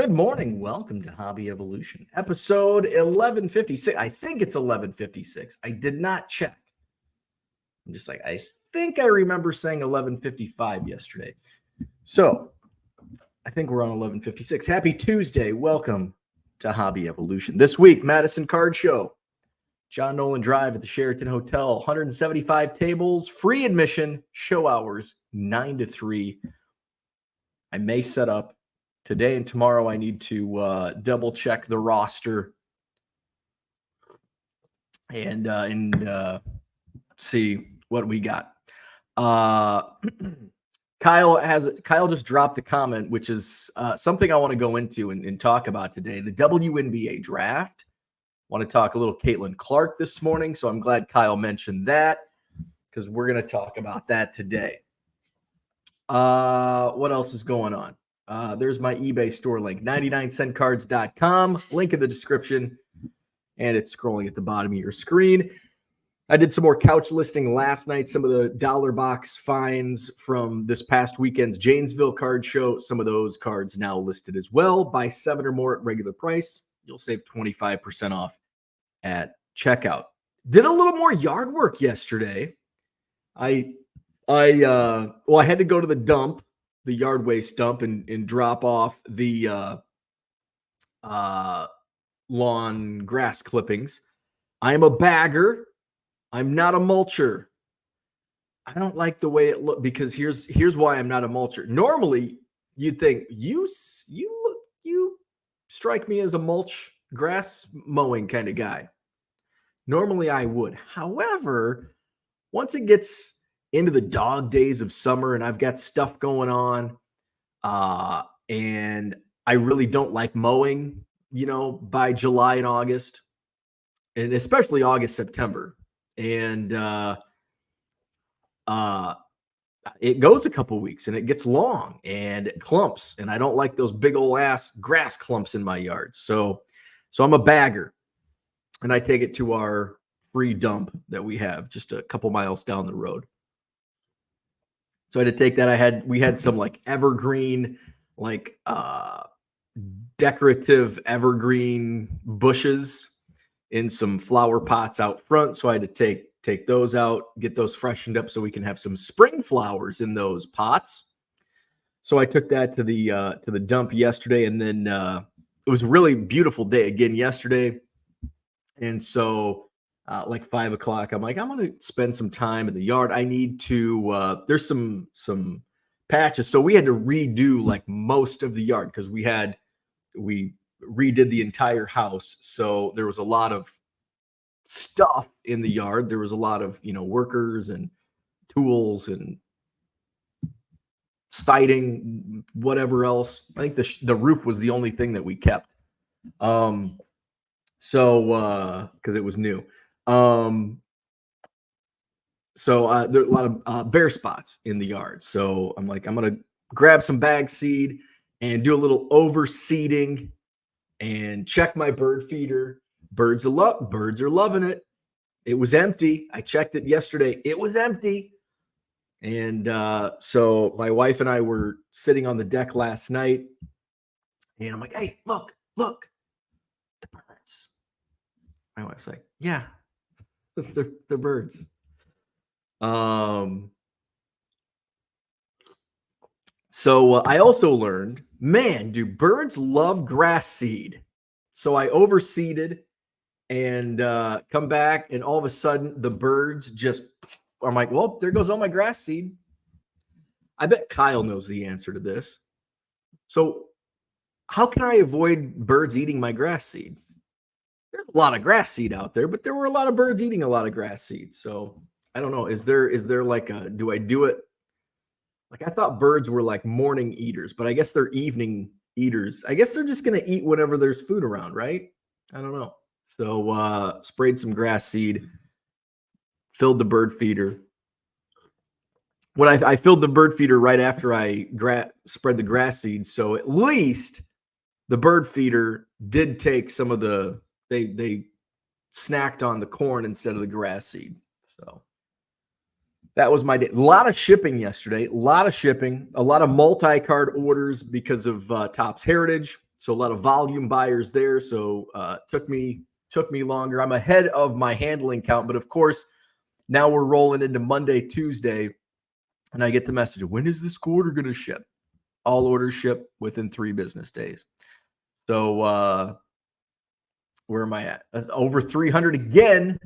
good morning. Welcome to Hobby Evolution, episode 1156. I think it's 1156. I did not check. I'm just like, I think I remember saying 1155 yesterday. So I think we're on 1156. Happy Tuesday. Welcome to Hobby Evolution. This week, Madison Card Show, John Nolen Drive at the Sheraton Hotel, 175 tables, free admission, show hours 9 to 3. I may set up today and tomorrow. I need to double check the roster and see what we got. Kyle just dropped a comment, which is something I want to go into and talk about today. The WNBA draft. Want to talk a little Caitlin Clark this morning, so I'm glad Kyle mentioned that because we're going to talk about that today. What else is going on? There's my eBay store link, 99centcards.com. Link in the description, and it's scrolling at the bottom of your screen. I did some more couch listing last night, some of the dollar box finds from this past weekend's Janesville card show. Some of those cards now listed as well. Buy 7 or more at regular price. You'll save 25% off at checkout. Did a little more yard work yesterday. I had to go to the dump, the yard waste dump, and drop off the lawn grass clippings. I am a bagger. I'm not a mulcher. I don't like the way it looks because here's why I'm not a mulcher. Normally, you'd think you strike me as a mulch grass mowing kind of guy. Normally, I would. However, once it gets into the dog days of summer and I've got stuff going on, and I really don't like mowing, by July and August, and especially August, September. And it goes a couple weeks and it gets long and it clumps, and I don't like those big old ass grass clumps in my yard. So I'm a bagger, and I take it to our free dump that we have just a couple miles down the road. So I had to take that. We had some like evergreen, like decorative evergreen bushes in some flower pots out front. So I had to take those out, get those freshened up so we can have some spring flowers in those pots. So I took that to the dump yesterday, and then it was a really beautiful day again yesterday. And so like 5 o'clock, I'm like, I'm going to spend some time in the yard. I need to, there's some patches. So we had to redo like most of the yard because we redid the entire house. So there was a lot of stuff in the yard. There was a lot of, workers and tools and siding, whatever else. I think the roof was the only thing that we kept. So because it was new. So there are a lot of bare spots in the yard. So I'm like, I'm going to grab some bag seed and do a little overseeding and check my bird feeder. Birds are loving it. It was empty. I checked it yesterday. It was empty. And so my wife and I were sitting on the deck last night, and I'm like, hey, look, the birds. My wife's like, yeah, they're birds. So I also learned, man, do birds love grass seed. So I overseeded and come back, and all of a sudden the birds just, I'm like, well, there goes all my grass seed. I bet Kyle knows the answer to this. So how can I avoid birds eating my grass seed? There's a lot of grass seed out there, but there were a lot of birds eating a lot of grass seed. So I don't know. Is there like do I do it? Like I thought birds were like morning eaters, but I guess they're evening eaters. I guess they're just going to eat whenever there's food around, right? I don't know. So sprayed some grass seed, filled the bird feeder. When I filled the bird feeder right after I spread the grass seed, so at least the bird feeder did take some of they snacked on the corn instead of the grass seed. So that was my day. A lot of shipping yesterday. A lot of multi-card orders because of Topps Heritage. So a lot of volume buyers there. So took me longer. I'm ahead of my handling count, but of course, now we're rolling into Monday, Tuesday, and I get the message, when is this order going to ship? All orders ship within 3 business days. So where am I at? Over 300 again.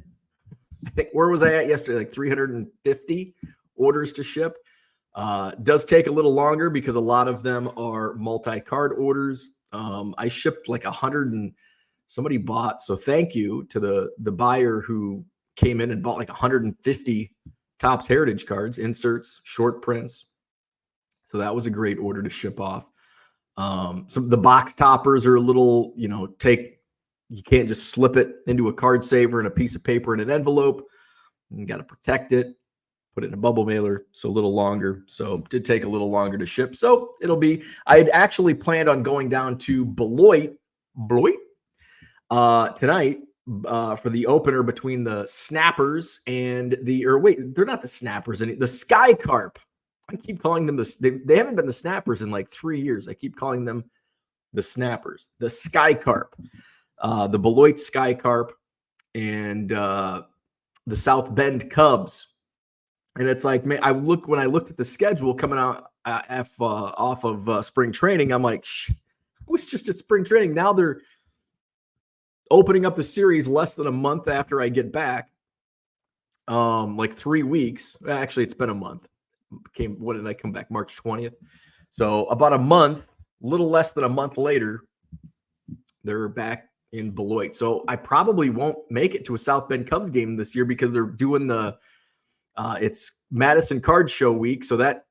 I think, where was I at yesterday? Like 350 orders to ship. Does take a little longer because a lot of them are multi-card orders. I shipped like 100 and somebody bought. So thank you to the buyer who came in and bought like 150 Topps Heritage cards, inserts, short prints. So that was a great order to ship off. Some the box toppers are a little, you can't just slip it into a card saver and a piece of paper in an envelope. You got to protect it, put it in a bubble mailer, so a little longer. So it did take a little longer to ship. So I had actually planned on going down to Beloit tonight for the opener between the Snappers and they're not the Snappers, the Sky Carp. I keep calling them they haven't been the Snappers in like 3 years. I keep calling them the Snappers, the Sky Carp, the Beloit Sky Carp, and the South Bend Cubs. And it's like, man, when I looked at the schedule coming out off of spring training, I'm like, it was just at spring training. Now they're opening up the series less than a month after I get back. Like 3 weeks. Actually, it's been a month. What did I come back? March 20th. So about a month, little less than a month later, they're back in Beloit. So I probably won't make it to a South Bend Cubs game this year because they're doing it's Madison Card Show week. So that,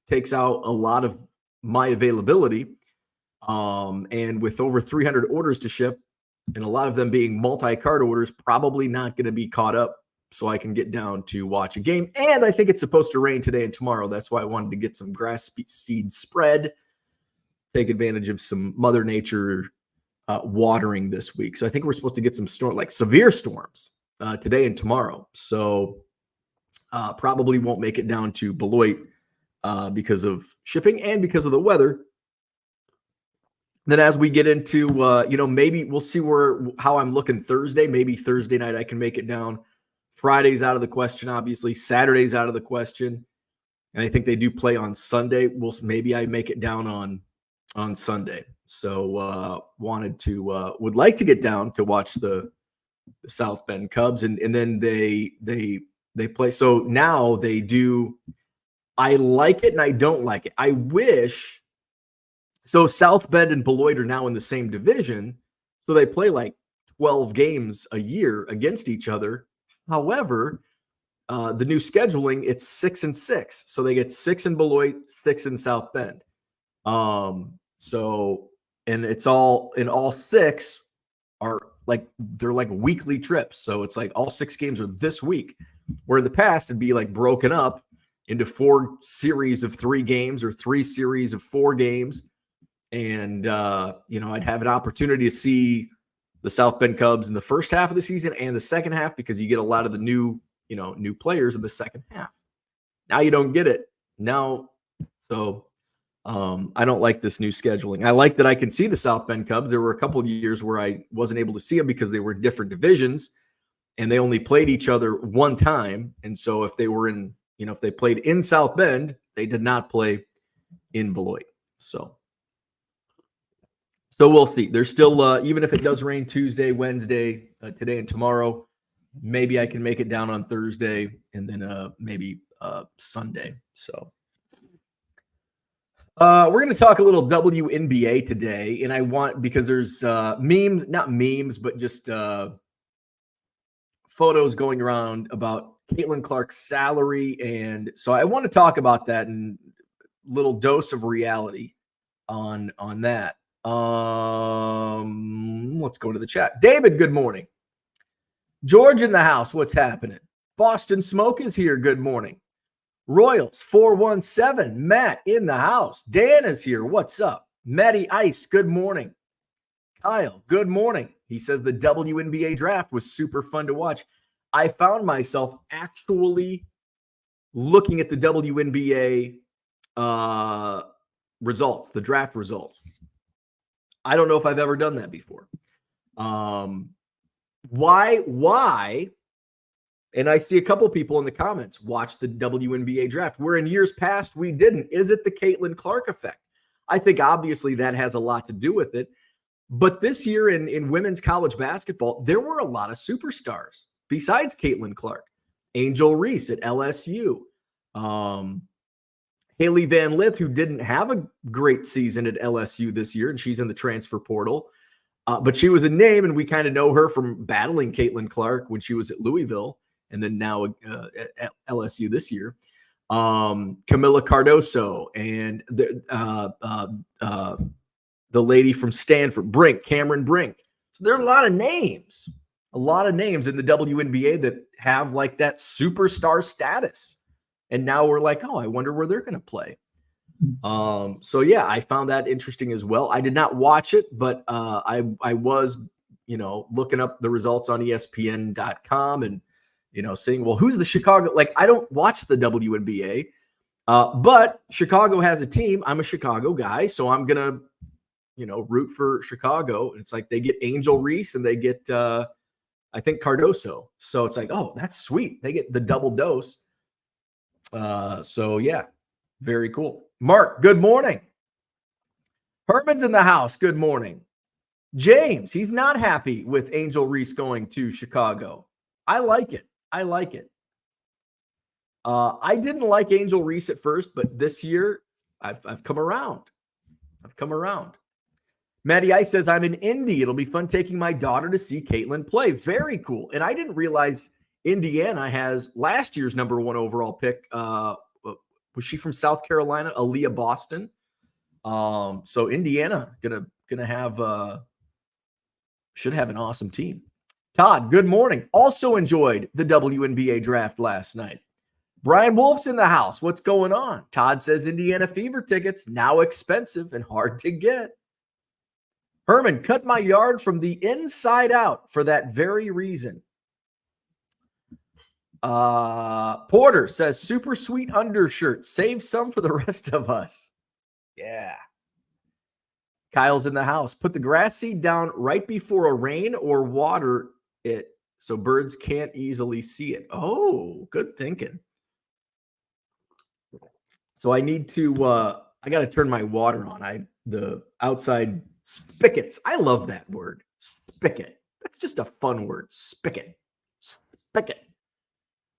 takes out a lot of my availability. And with over 300 orders to ship and a lot of them being multi-card orders, probably not going to be caught up so I can get down to watch a game. And I think it's supposed to rain today and tomorrow. That's why I wanted to get some grass seed spread, take advantage of some Mother Nature watering this week. So I think we're supposed to get some severe storms today and tomorrow. So probably won't make it down to Beloit because of shipping and because of the weather. Then as we get into, maybe we'll see how I'm looking Thursday. Maybe Thursday night I can make it down. Friday's out of the question, obviously. Saturday's out of the question. And I think they do play on Sunday. Maybe I make it down on Sunday. So would like to get down to watch the South Bend Cubs. And then they play. So now they do. I like it and I don't like it. I wish. So South Bend and Beloit are now in the same division. So they play like 12 games a year against each other. However, the new scheduling, it's 6 and 6. So they get 6 in Beloit, 6 in South Bend. And it's all 6 are they're like weekly trips. So it's like all 6 games are this week, where in the past it'd be like broken up into 4 series of 3 games or 3 series of 4 games. And, I'd have an opportunity to see the South Bend Cubs in the first half of the season and the second half, because you get a lot of the new players in the second half. Now you don't get it now. So I don't like this new scheduling. I like that I can see the South Bend Cubs. There were a couple of years where I wasn't able to see them because they were in different divisions and they only played each other one time. And so if they were if they played in South Bend, they did not play in Beloit. So we'll see. There's still, even if it does rain Tuesday, Wednesday, today and tomorrow, maybe I can make it down on Thursday and then maybe Sunday. So we're going to talk a little WNBA today. And because there's memes, not memes, but just photos going around about Caitlin Clark's salary. And so I want to talk about that and a little dose of reality on that. Let's go to the chat. David, good morning. George in the house, what's happening? Boston Smoke is here, good morning. Royals 417, Matt in the house. Dan is here, what's up? Matty Ice, good morning. Kyle, good morning. He says the WNBA draft was super fun to watch. I found myself actually looking at the WNBA results, the draft results. I don't know if I've ever done that before. Why? And I see a couple people in the comments watch the WNBA draft, where in years past we didn't. Is it the Caitlin Clark effect? I think obviously that has a lot to do with it. But this year in women's college basketball, there were a lot of superstars besides Caitlin Clark. Angel Reese at LSU. Haley Van Lith, who didn't have a great season at LSU this year, and she's in the transfer portal. But she was a name, and we kind of know her from battling Caitlin Clark when she was at Louisville, and then now at LSU this year. Camila Cardoso and the lady from Stanford, Cameron Brink. So there are a lot of names in the WNBA that have like that superstar status. And now we're like, oh, I wonder where they're going to play. So yeah, I found that interesting as well. I did not watch it, but I was, looking up the results on ESPN.com and, saying, well, who's the Chicago? Like, I don't watch the WNBA, but Chicago has a team. I'm a Chicago guy, so I'm going to, root for Chicago. And it's like they get Angel Reese and they get, I think, Cardoso. So it's like, oh, that's sweet. They get the double dose. So yeah, very cool. Mark, good morning. Herman's in the house. Good morning. James, he's not happy with Angel Reese going to Chicago. I like it. I didn't like Angel Reese at first, but this year I've come around. Matty Ice says, I'm in Indy. It'll be fun taking my daughter to see Caitlin play. Very cool. And I didn't realize Indiana has last year's number 1 overall pick. Was she from South Carolina? Aaliyah Boston. So Indiana gonna have should have an awesome team. Todd, good morning. Also enjoyed the WNBA draft last night. Brian Wolf's in the house. What's going on? Todd says Indiana Fever tickets now expensive and hard to get. Herman, cut my yard from the inside out for that very reason. Porter says super sweet undershirt. Save some for the rest of us. Yeah. Kyle's in the house. Put the grass seed down right before a rain or water it so birds can't easily see it. Oh, good thinking. So I need to I got to turn my water on. The outside spigots. I love that word. Spigot. That's just a fun word. Spigot.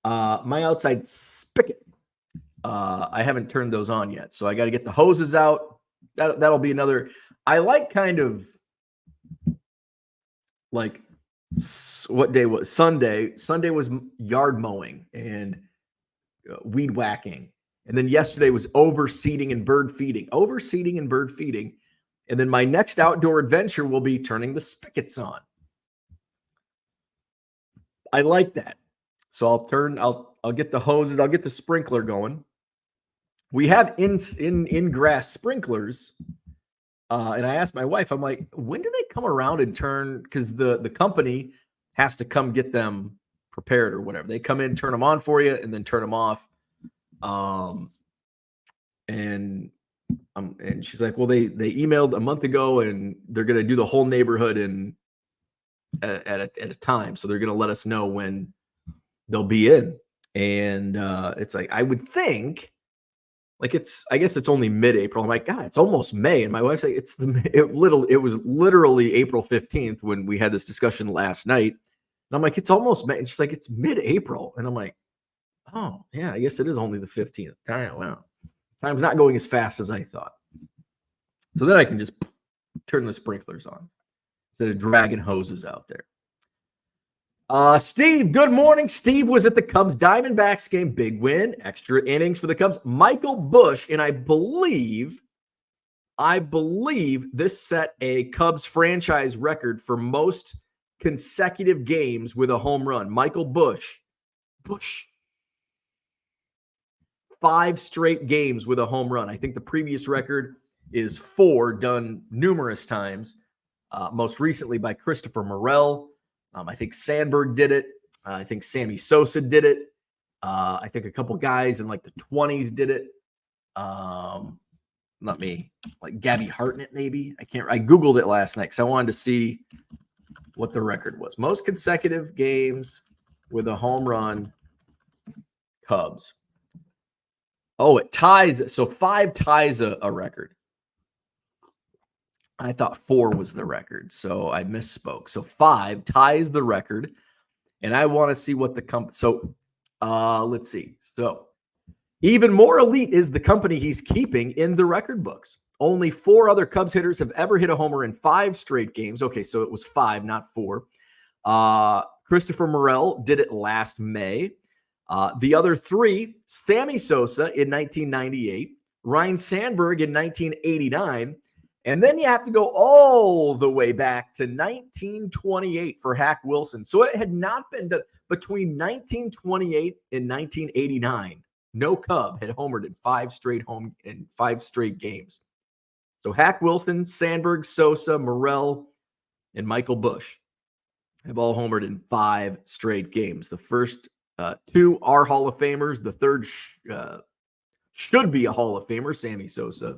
My outside spigot. I haven't turned those on yet, so I got to get the hoses out. That'll be another. I like kind of like what day was Sunday? Sunday was yard mowing and weed whacking, and then yesterday was overseeding and bird feeding. And then my next outdoor adventure will be turning the spigots on. I like that. So I'll get the hoses, I'll get the sprinkler going. We have in grass sprinklers. And I asked my wife, I'm like, when do they come around and turn? Because the company has to come get them prepared or whatever. They come in, turn them on for you, and then turn them off. And she's like, well, they emailed a month ago, and they're going to do the whole neighborhood at a time. So they're going to let us know when they'll be in. And it's like, I would think, like I guess it's only mid-April. I'm like, God, it's almost May. And my wife's like, it was literally April 15th when we had this discussion last night. And I'm like, it's almost May. And she's like, it's mid-April. And I'm like, oh yeah, I guess it is only the 15th. Wow. Time's not going as fast as I thought. So then I can just turn the sprinklers on instead of dragging hoses out there. Steve, good morning. Steve was at the Cubs Diamondbacks game. Big win. Extra innings for the Cubs. Michael Busch, and I believe this set a Cubs franchise record for most consecutive games with a home run. Michael Busch. 5 straight games with a home run. I think the previous record is 4, done numerous times, most recently by Christopher Morel. I think Sandberg did it. I think Sammy Sosa did it. I think a couple guys in like the 20s did it. Let me, like Gabby Hartnett, maybe. I Googled it last night because I wanted to see what the record was. Most consecutive games with a home run, Cubs. Oh, it ties. So 5 ties a record. I thought 4 was the record, so I misspoke. So 5 ties the record, and I want to see what the company. So let's see. So even more elite is the company he's keeping in the record books. Only 4 other Cubs hitters have ever hit a homer in 5 straight games. Okay, so it was 5, not 4. Christopher Morel did it last May. The other 3, Sammy Sosa in 1998, Ryne Sandberg in 1989, and then you have to go all the way back to 1928 for Hack Wilson. So it had not been done between 1928 and 1989. No Cub had homered in 5 straight games. So Hack Wilson, Sandberg, Sosa, Morel, and Michael Busch have all homered in 5 straight games. The first 2 are Hall of Famers. The third should be a Hall of Famer, Sammy Sosa,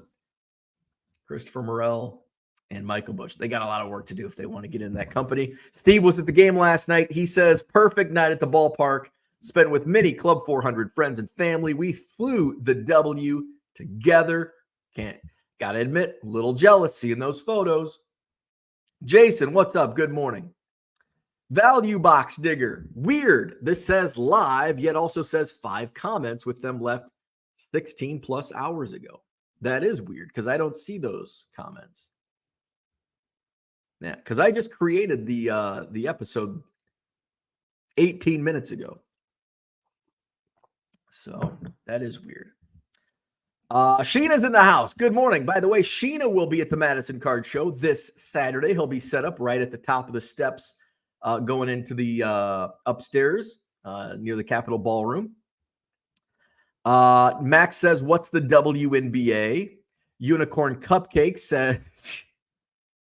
Christopher Morel, and Michael Busch. They got a lot of work to do if they want to get in that company. Steve was at the game last night. He says, perfect night at the ballpark. Spent with many Club 400 friends and family. We flew the W together. Gotta admit, a little jealous seeing those photos. Jason, what's up? Good morning. Value Box Digger. Weird. This says live, yet also says 5 comments with them left 16 plus hours ago. That is weird because I don't see those comments. Yeah, because I just created the episode 18 minutes ago. So that is weird. Sheena's in the house. Good morning. By the way, Sheena will be at the Madison Card Show this Saturday. He'll be set up right at the top of the steps going into the upstairs near the Capitol Ballroom. Max says, what's the WNBA? Unicorn Cupcake says,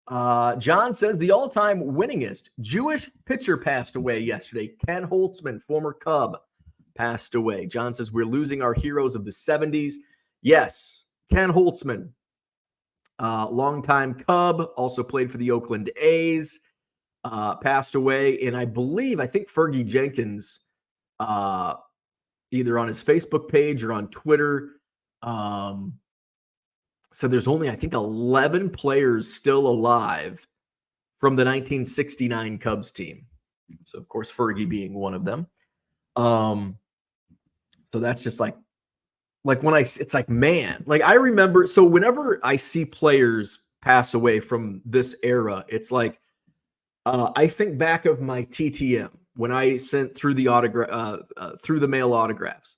John says, the all-time winningest Jewish pitcher passed away yesterday. Ken Holtzman, former Cub, passed away. John says, we're losing our heroes of the 70s. Yes, Ken Holtzman, longtime Cub, also played for the Oakland A's, passed away. And I think Fergie Jenkins, either on his Facebook page or on Twitter, so there's only, I think, 11 players still alive from the 1969 Cubs team. So, of course, Fergie being one of them. So that's just like when it's like, man, like I remember, so whenever I see players pass away from this era, it's like, I think back of my TTM when I sent through the mail autographs,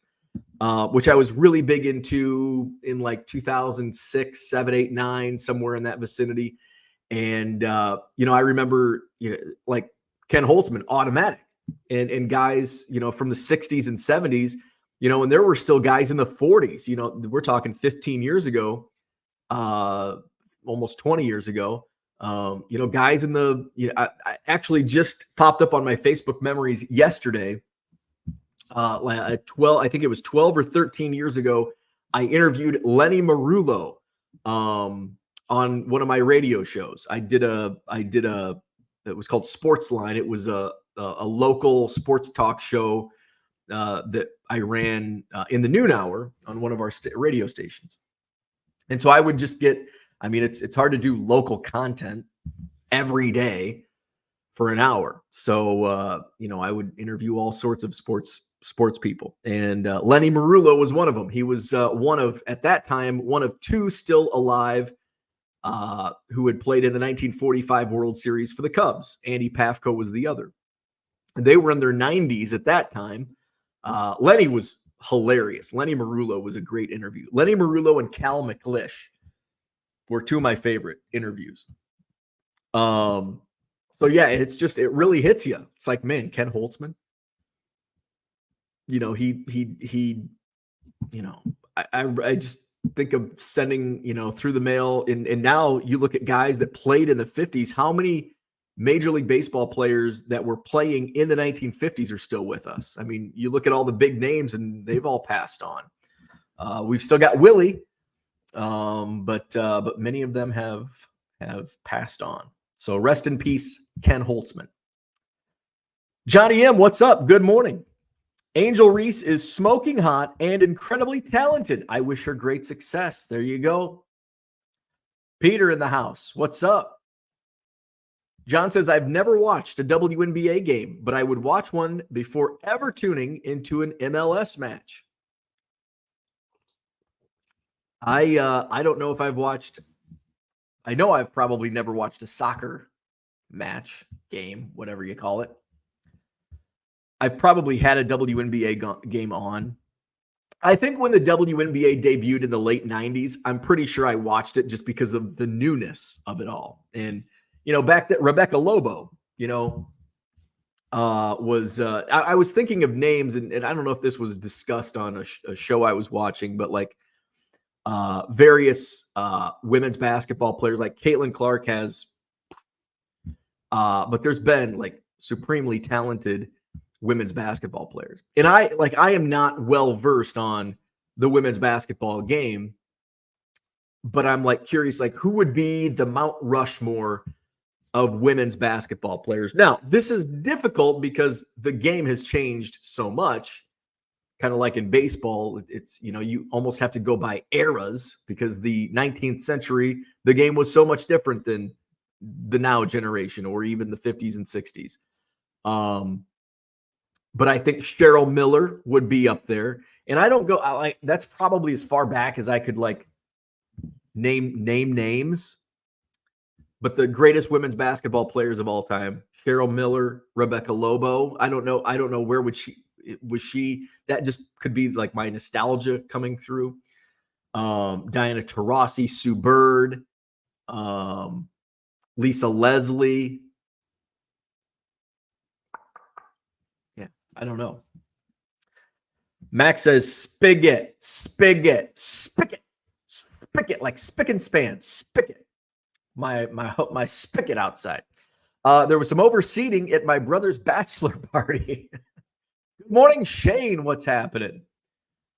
which I was really big into in like 2006, 7, 8, 9, somewhere in that vicinity. And, I remember, like Ken Holtzman, automatic, and guys, from the 60s and 70s, and there were still guys in the 40s, we're talking 15 years ago, almost 20 years ago, guys in the, I actually just popped up on my Facebook memories yesterday. At 12, I think it was 12 or 13 years ago, I interviewed Lenny Marullo on one of my radio shows. It was called Sportsline. It was a local sports talk show that I ran in the noon hour on one of our radio stations. And so I would just it's hard to do local content every day for an hour. So, I would interview all sorts of sports people. And Lenny Marullo was one of them. He was at that time, one of 2 still alive who had played in the 1945 World Series for the Cubs. Andy Pafko was the other. They were in their 90s at that time. Lenny was hilarious. Lenny Marullo was a great interview. Lenny Marullo and Cal McLish were 2 of my favorite interviews. So yeah, it really hits you. It's like, man, Ken Holtzman, I just think of sending, through the mail. And now you look at guys that played in the 50s, how many Major League Baseball players that were playing in the 1950s are still with us. I mean, you look at all the big names and they've all passed on. We've still got Willie, But many of them have passed on. So rest in peace, Ken Holtzman. Johnny M, what's up? Good morning. Angel Reese is smoking hot and incredibly talented. I wish her great success. There you go. Peter in the house. What's up? John says, I've never watched a WNBA game, but I would watch one before ever tuning into an MLS match. I don't know if I've watched. I know I've probably never watched a soccer match, game, whatever you call it. I've probably had a WNBA game on. I think when the WNBA debuted in the late 90s, I'm pretty sure I watched it just because of the newness of it all. And, back that Rebecca Lobo, I was thinking of names, and I don't know if this was discussed on a show I was watching, but like various women's basketball players, like Caitlin Clark has, but there's been like supremely talented women's basketball players. And I am not well versed on the women's basketball game, but I'm like curious, like who would be the Mount Rushmore of women's basketball players? Now, this is difficult because the game has changed so much. Kind of like in baseball, it's, you almost have to go by eras because the 19th century, the game was so much different than the now generation or even the 50s and 60s. But I think Cheryl Miller would be up there. And I don't go that's probably as far back as I could like name names. But the greatest women's basketball players of all time, Cheryl Miller, Rebecca Lobo. I don't know where was she? That just could be like my nostalgia coming through. Diana Taurasi, Sue Bird, Lisa Leslie. I don't know. Max says spigot, like spick and span, spigot. My spigot outside. There was some overseating at my brother's bachelor party. Good morning, Shane. What's happening?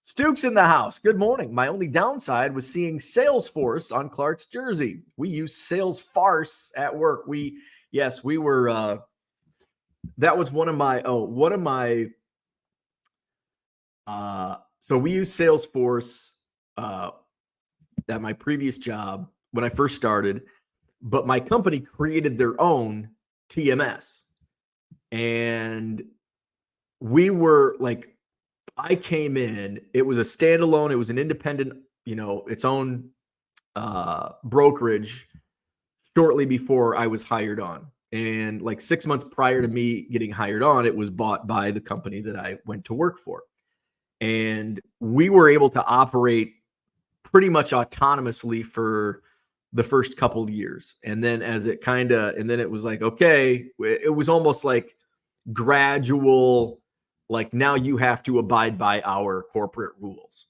Stuke's in the house. Good morning. My only downside was seeing Salesforce on Clark's jersey. We use Salesforce at work. We were. That was one of my. So we use Salesforce at my previous job when I first started, but my company created their own TMS, and we were like, I came in. It was a standalone. It was an independent, its own brokerage. Shortly before I was hired on. And like 6 months prior to me getting hired on, it was bought by the company that I went to work for. And we were able to operate pretty much autonomously for the first couple of years. And then and then it was like, okay, it was almost like gradual, like now you have to abide by our corporate rules.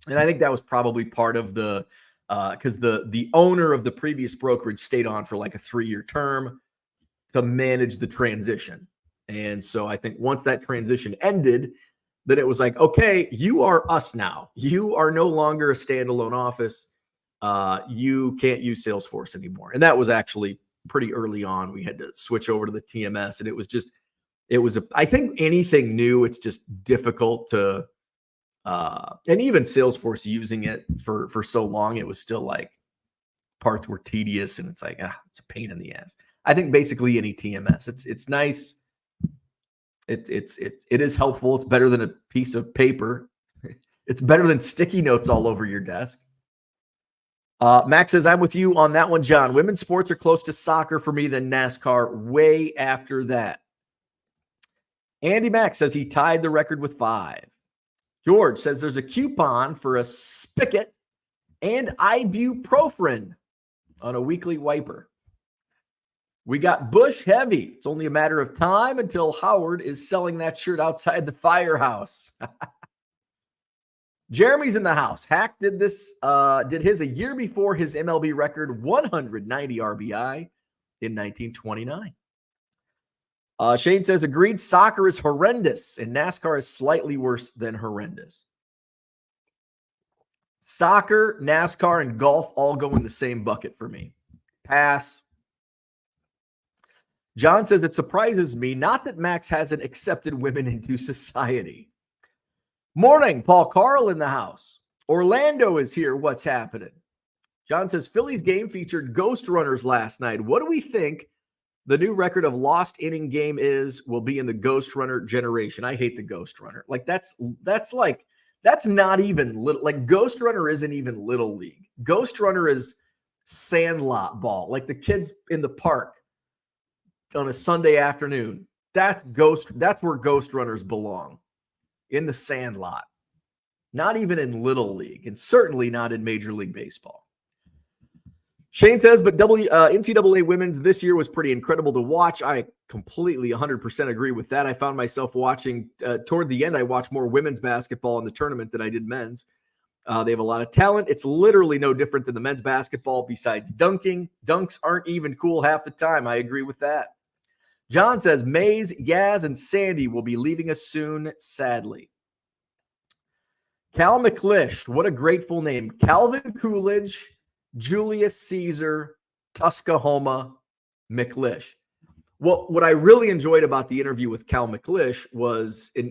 And I think that was probably part of because the owner of the previous brokerage stayed on for like a 3-year term to manage the transition. And so I think once that transition ended, then it was like, okay, you are us now. You are no longer a standalone office. You can't use Salesforce anymore. And that was actually pretty early on. We had to switch over to the TMS, and I think anything new, it's just difficult to, and even Salesforce using it for so long, it was still like parts were tedious, and it's like, it's a pain in the ass. I think basically any TMS, it's nice. It is helpful. It's better than a piece of paper. It's better than sticky notes all over your desk. Max says, I'm with you on that one, John. Women's sports are close to soccer for me than NASCAR, way after that. Andy Max says he tied the record with 5. George says there's a coupon for a spigot and ibuprofen on a weekly wiper. We got Bush heavy. It's only a matter of time until Howard is selling that shirt outside the firehouse. Jeremy's in the house. Hack did his a year before his MLB record 190 RBI in 1929. Shane says, agreed, soccer is horrendous and NASCAR is slightly worse than horrendous. Soccer, NASCAR, and golf all go in the same bucket for me. Pass. John says, it surprises me not that Max hasn't accepted women into society. Morning, Paul Carl in the house. Orlando is here. What's happening? John says, Phillies game featured ghost runners last night. What do we think the new record of lost inning game will be in the ghost runner generation? I hate the ghost runner. Like that's not even little. Like ghost runner isn't even little league. Ghost runner is sandlot ball. Like the kids in the park on a Sunday afternoon. That's where ghost runners belong, in the sandlot. Not even in little league, and certainly not in Major League Baseball. Shane says, but NCAA women's this year was pretty incredible to watch. I completely 100% agree with that. I found myself watching, toward the end, I watched more women's basketball in the tournament than I did men's. They have a lot of talent. It's literally no different than the men's basketball besides dunking. Dunks aren't even cool half the time. I agree with that. John says, Maze, Yaz, and Sandy will be leaving us soon, sadly. Cal McLish, what a great full name. Calvin Coolidge, Julius Caesar, Tuskahoma, McLish. Well, what I really enjoyed about the interview with Cal McLish was, when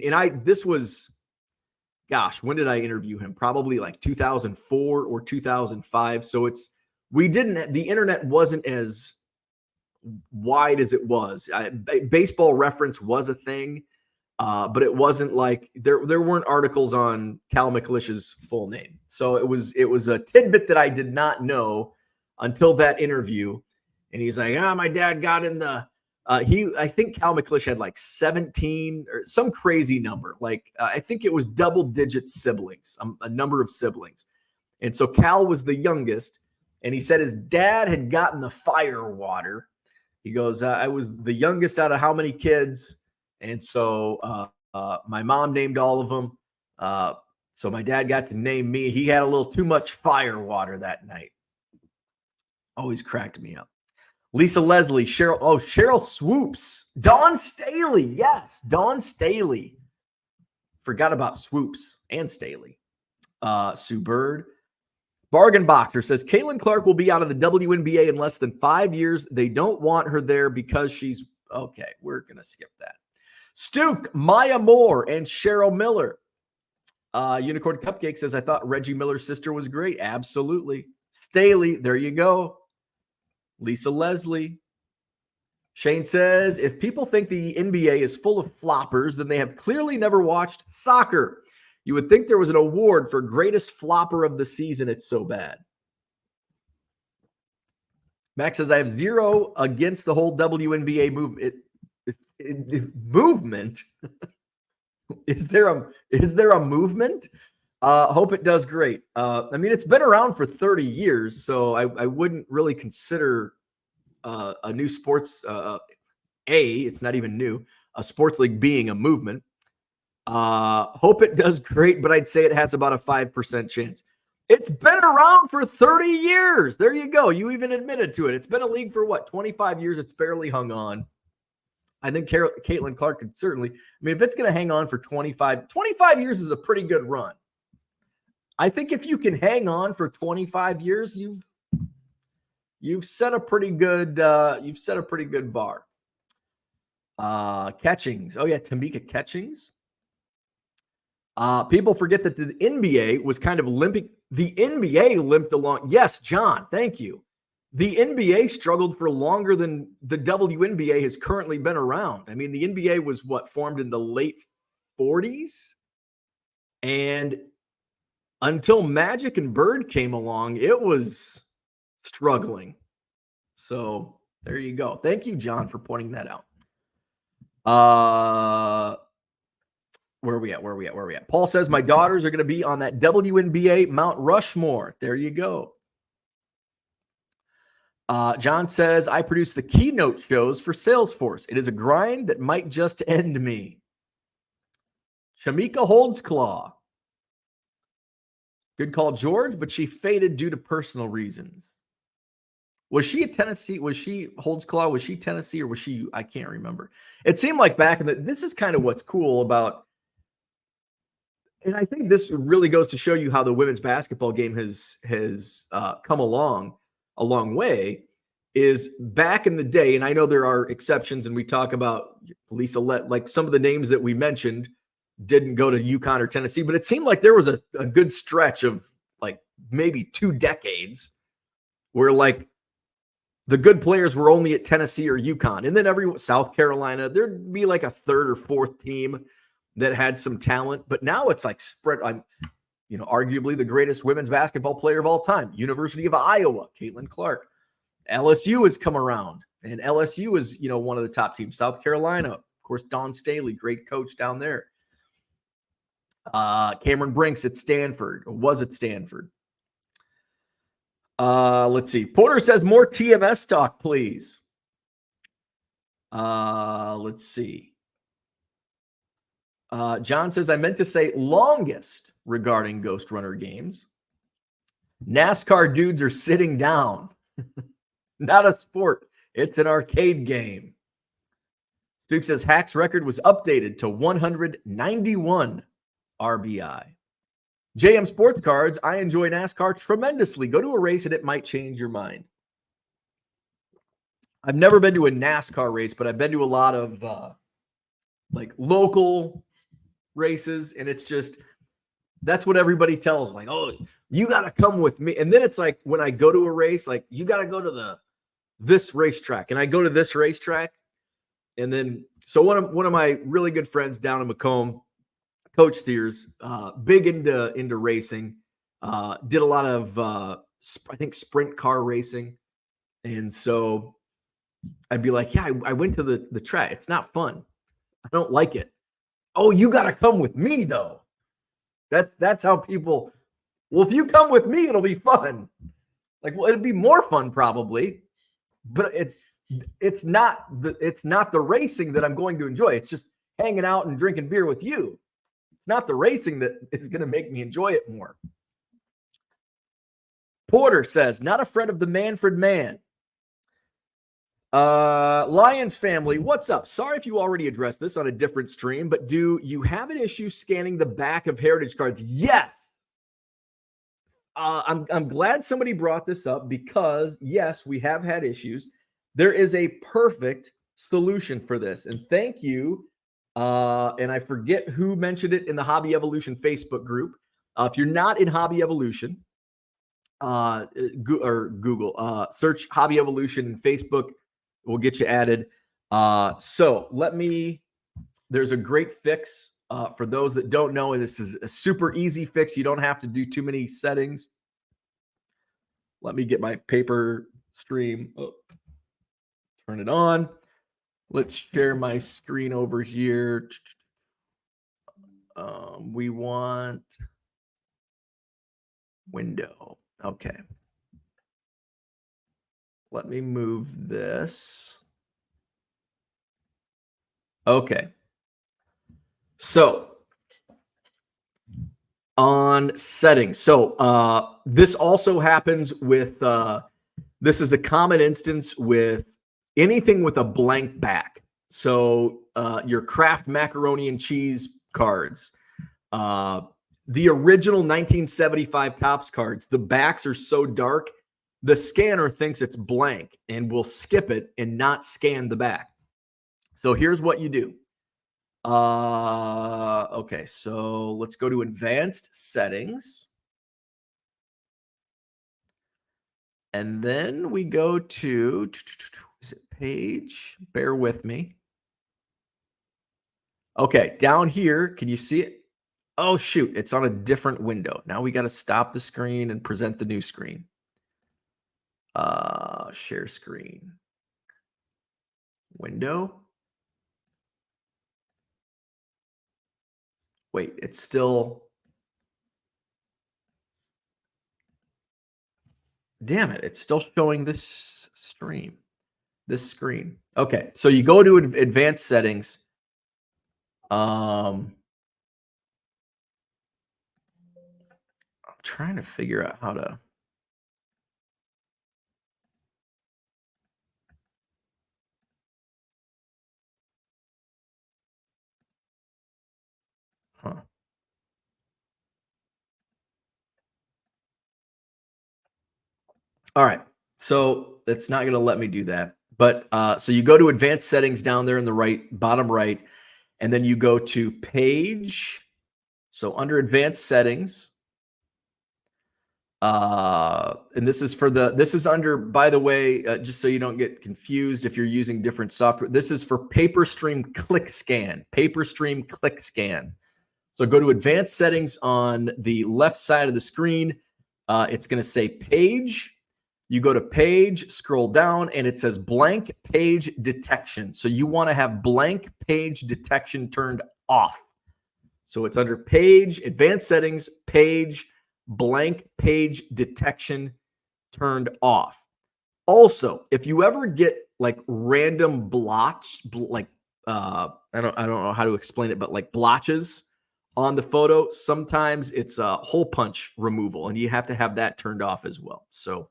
did I interview him? Probably like 2004 or 2005. So the internet wasn't as wide as it was. Baseball Reference was a thing, but it wasn't like there weren't articles on Cal McLish's full name. So it was a tidbit that I did not know until that interview. And he's like, my dad got in the I think Cal McLish had like 17 or some crazy number. Like I think it was double digit siblings, a number of siblings. And so Cal was the youngest, and he said his dad had gotten the fire water. He goes, I was the youngest out of how many kids? And so my mom named all of them. So my dad got to name me. He had a little too much fire water that night. Always cracked me up. Lisa Leslie, Cheryl Swoops. Dawn Staley. Yes, Dawn Staley. Forgot about Swoops and Staley. Sue Bird. Bargain Boxer says, Caitlin Clark will be out of the WNBA in less than 5 years. They don't want her there because she's... Okay, we're going to skip that. Stuke, Maya Moore, and Cheryl Miller. Unicorn Cupcake says, I thought Reggie Miller's sister was great. Absolutely. Staley, there you go. Lisa Leslie. Shane says, if people think the NBA is full of floppers, then they have clearly never watched soccer. You would think there was an award for greatest flopper of the season. It's so bad. Max says, I have zero against the whole WNBA movement. Movement? Is there a movement? Hope it does great. I mean, it's been around for 30 years, so I wouldn't really consider a new sports, it's not even new, a sports league being a movement. Hope it does great, but I'd say it has about a 5% chance. It's been around for 30 years. There you go. You even admitted to it. It's been a league for 25 years? It's barely hung on. I think Caitlin Clark could certainly, if it's going to hang on for 25 years is a pretty good run. I think if you can hang on for 25 years, you've set a pretty good bar. Catchings. Oh yeah, Tamika Catchings. People forget that the NBA was kind of limping. The NBA limped along. Yes, John, thank you. The NBA struggled for longer than the WNBA has currently been around. I mean, the NBA was formed in the late 40s? And until Magic and Bird came along, it was struggling. So there you go. Thank you, John, for pointing that out. Where are we at? Paul says, my daughters are going to be on that WNBA Mount Rushmore. There you go. John says, I produce the keynote shows for Salesforce. It is a grind that might just end me. Shamika Holdsclaw. Good call, George, but she faded due to personal reasons. Was she at Tennessee? Was she Holdsclaw? Was she Tennessee or was she? I can't remember. It seemed like back in this is kind of what's cool about And I think this really goes to show you how the women's basketball game has come along a long way. Is back in the day, and I know there are exceptions, and we talk about Lisa Let, like some of the names that we mentioned didn't go to UConn or Tennessee, but it seemed like there was a good stretch of like maybe 2 decades where like the good players were only at Tennessee or UConn, and then every South Carolina, there'd be like a third or fourth team that had some talent, but now it's like spread. I'm, arguably the greatest women's basketball player of all time, University of Iowa, Caitlin Clark. LSU has come around, and LSU is, one of the top teams. South Carolina, of course, Dawn Staley, great coach down there. Cameron Brinks at Stanford, or was at Stanford. Let's see. Porter says more TMS talk, please. Let's see. John says, I meant to say longest regarding Ghost Runner games. NASCAR dudes are sitting down. Not a sport. It's an arcade game. Duke says Hack's record was updated to 191 RBI. JM Sports Cards, I enjoy NASCAR tremendously. Go to a race and it might change your mind. I've never been to a NASCAR race, but I've been to a lot of like local races, and it's just, that's what everybody tells me. Like, oh, you got to come with me. And then it's like when I go to a race, like you got to go to this racetrack, and I go to this racetrack. And then, so one of my really good friends down in Macomb, Coach Sears, big into racing, did a lot of, I think, sprint car racing. And so I'd be like, yeah, I went to the track. It's not fun. I don't like it. Oh, you got to come with me though. That's how people, well, if you come with me, it'll be fun. Like, well, it'd be more fun probably, but it's not the racing that I'm going to enjoy. It's just hanging out and drinking beer with you. It's not the racing that is going to make me enjoy it more. Porter says, not a friend of the Manfred man. Lions family, what's up? Sorry if you already addressed this on a different stream, but do you have an issue scanning the back of heritage cards? Yes. I'm glad somebody brought this up because, yes, we have had issues. There is a perfect solution for this. And thank you. And I forget who mentioned it in the Hobby Evolution Facebook group. If you're not in Hobby Evolution, Google, search Hobby Evolution in Facebook. We'll get you added. So there's a great fix for those that don't know. And this is a super easy fix. You don't have to do too many settings. Let me get my paper stream. Turn it on. Let's share my screen over here. We want window. Okay. Let me move this. Okay. So on settings. So this also happens with, this is a common instance with anything with a blank back. So your Kraft macaroni and cheese cards, the original 1975 Topps cards, the backs are so dark, the scanner thinks it's blank and will skip it and not scan the back. So here's what you do. Okay, so let's go to advanced settings. And then we go to, is it page? Bear with me. Okay, down here, can you see it? Oh, shoot, it's on a different window. Now we got to stop the screen and present the new screen. Share screen. Window. Wait, it's still. Damn it, it's still showing this stream, this screen. Okay, so you go to advanced settings. I'm trying to figure out how to. Huh. All right. So it's not going to let me do that. But so you go to advanced settings down there in the bottom right, and then you go to page. So under advanced settings, and this is under, by the way, just so you don't get confused if you're using different software, this is for PaperStream Click Scan. PaperStream Click Scan. So go to advanced settings on the left side of the screen. It's going to say page. You go to page, scroll down, and it says blank page detection. So you want to have blank page detection turned off. So it's under page, advanced settings, page, blank page detection turned off. Also, if you ever get like random blotch, like I don't know how to explain it, but like blotches on the photo, sometimes it's a hole punch removal, and you have to have that turned off as well. So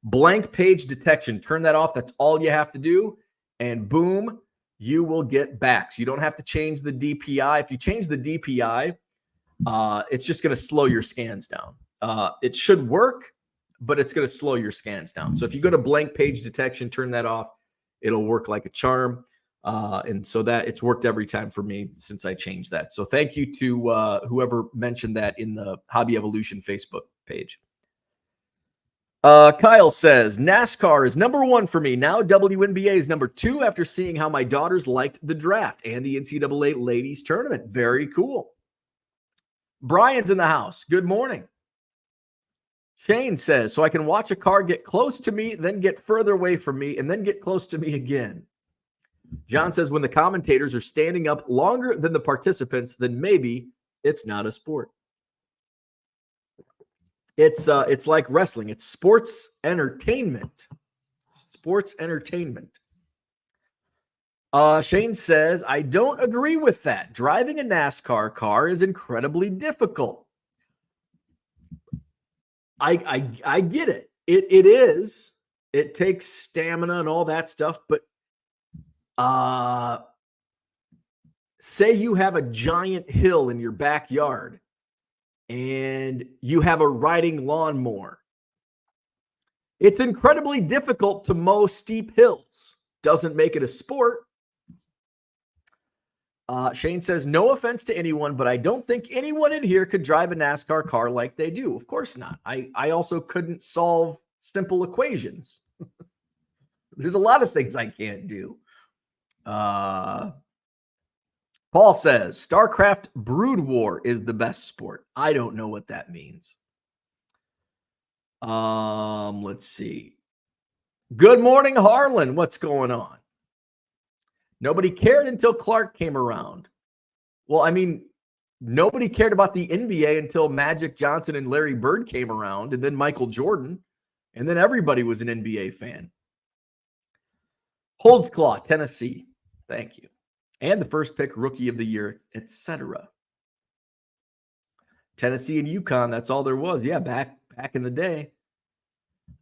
blank page detection, turn that off. That's all you have to do. And boom, you will get back. So you don't have to change the DPI. If you change the DPI, it's just going to slow your scans down. It should work, but it's going to slow your scans down. So if you go to blank page detection, turn that off, it'll work like a charm. And so that it's worked every time for me since I changed that. So thank you to whoever mentioned that in the Hobby Evolution Facebook page. Kyle says, NASCAR is number 1 for me. Now WNBA is number 2 after seeing how my daughters liked the draft and the NCAA ladies tournament. Very cool. Brian's in the house. Good morning. Shane says, so I can watch a car get close to me, then get further away from me, and then get close to me again. John says, when the commentators are standing up longer than the participants, then maybe it's not a sport. It's like wrestling. It's sports entertainment. Sports entertainment. Shane says, I don't agree with that. Driving a NASCAR car is incredibly difficult. I get it. It is. It takes stamina and all that stuff, but say you have a giant hill in your backyard and you have a riding lawnmower. It's incredibly difficult to mow steep hills. Doesn't make it a sport. Shane says, no offense to anyone, but I don't think anyone in here could drive a NASCAR car like they do. Of course not. I also couldn't solve simple equations. There's a lot of things I can't do. Paul says, StarCraft Brood War is the best sport. I don't know what that means. Let's see. Good morning, Harlan. What's going on? Nobody cared until Clark came around. Well, I mean, nobody cared about the NBA until Magic Johnson and Larry Bird came around, and then Michael Jordan, and then everybody was an NBA fan. Holdsclaw, Tennessee. Thank you. And the first pick, rookie of the year, etc. Tennessee and UConn, that's all there was. Yeah, back in the day.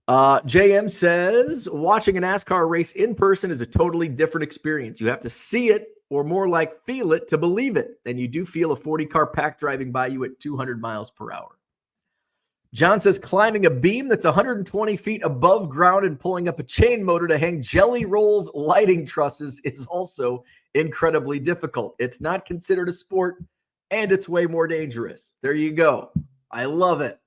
JM says, watching a NASCAR race in person is a totally different experience. You have to see it, or more like feel it, to believe it. And you do feel a 40-car pack driving by you at 200 miles per hour. John says, climbing a beam that's 120 feet above ground and pulling up a chain motor to hang Jelly Roll's lighting trusses is also incredibly difficult. It's not considered a sport, and it's way more dangerous. There you go. I love it.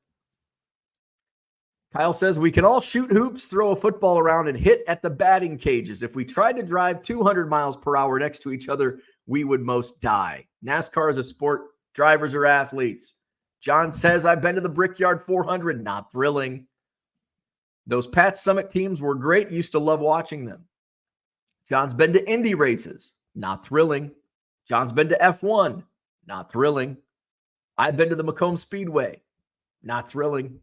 Kyle says, we can all shoot hoops, throw a football around, and hit at the batting cages. If we tried to drive 200 miles per hour next to each other, we would most die. NASCAR is a sport. Drivers are athletes. John says, I've been to the Brickyard 400. Not thrilling. Those Pat Summit teams were great. Used to love watching them. John's been to Indy races. Not thrilling. John's been to F1. Not thrilling. I've been to the Macomb Speedway. Not thrilling.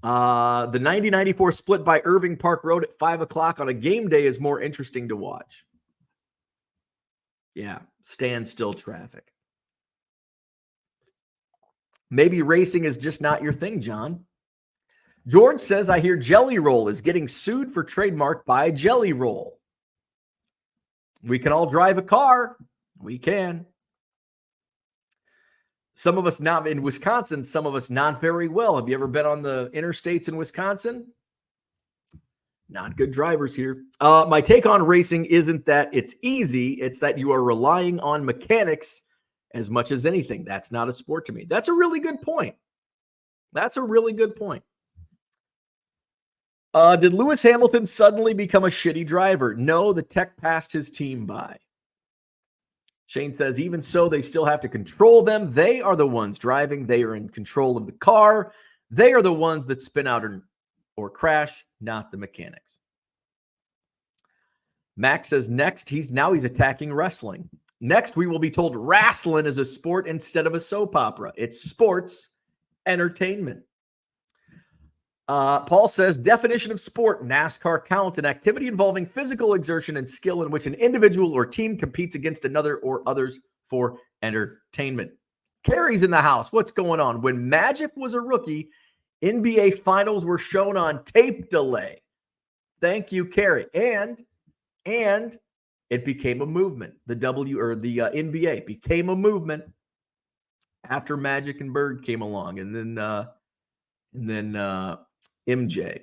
The 90-94 split by Irving Park Road at 5 o'clock on a game day is more interesting to watch. Yeah, standstill traffic. Maybe racing is just not your thing, John. George says, I hear Jelly Roll is getting sued for trademark by Jelly Roll. We can all drive a car. We can. Some of us not in Wisconsin, some of us not very well. Have you ever been on the interstates in Wisconsin? Not good drivers here. My take on racing isn't that it's easy. It's that you are relying on mechanics as much as anything. That's not a sport to me. That's a really good point. That's a really good point. Did Lewis Hamilton suddenly become a shitty driver? No, the tech passed his team by. Shane says, even so, they still have to control them. They are the ones driving. They are in control of the car. They are the ones that spin out or crash, not the mechanics. Max says, next, he's attacking wrestling. Next, we will be told wrestling is a sport instead of a soap opera. It's sports entertainment. Paul says, definition of sport, NASCAR counts an activity involving physical exertion and skill in which an individual or team competes against another or others for entertainment. Carrie's in the house. What's going on? When Magic was a rookie, NBA finals were shown on tape delay. Thank you, Carrie. And it became a movement. The NBA became a movement after Magic and Bird came along. And then MJ,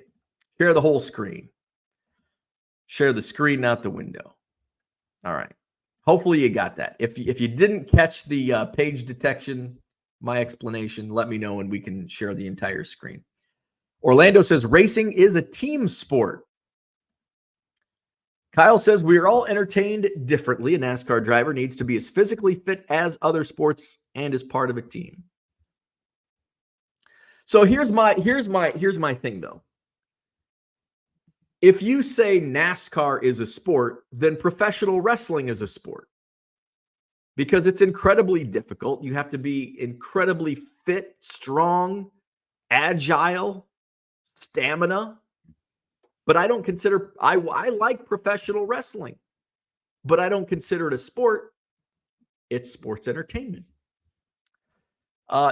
share the whole screen. Share the screen, not the window. All right. Hopefully you got that. If you didn't catch the page detection, my explanation, let me know and we can share the entire screen. Orlando says racing is a team sport. Kyle says we are all entertained differently. A NASCAR driver needs to be as physically fit as other sports and is part of a team. So here's my thing though. If you say NASCAR is a sport, then professional wrestling is a sport. Because it's incredibly difficult. You have to be incredibly fit, strong, agile, stamina. But I don't consider I like professional wrestling. But I don't consider it a sport. It's sports entertainment.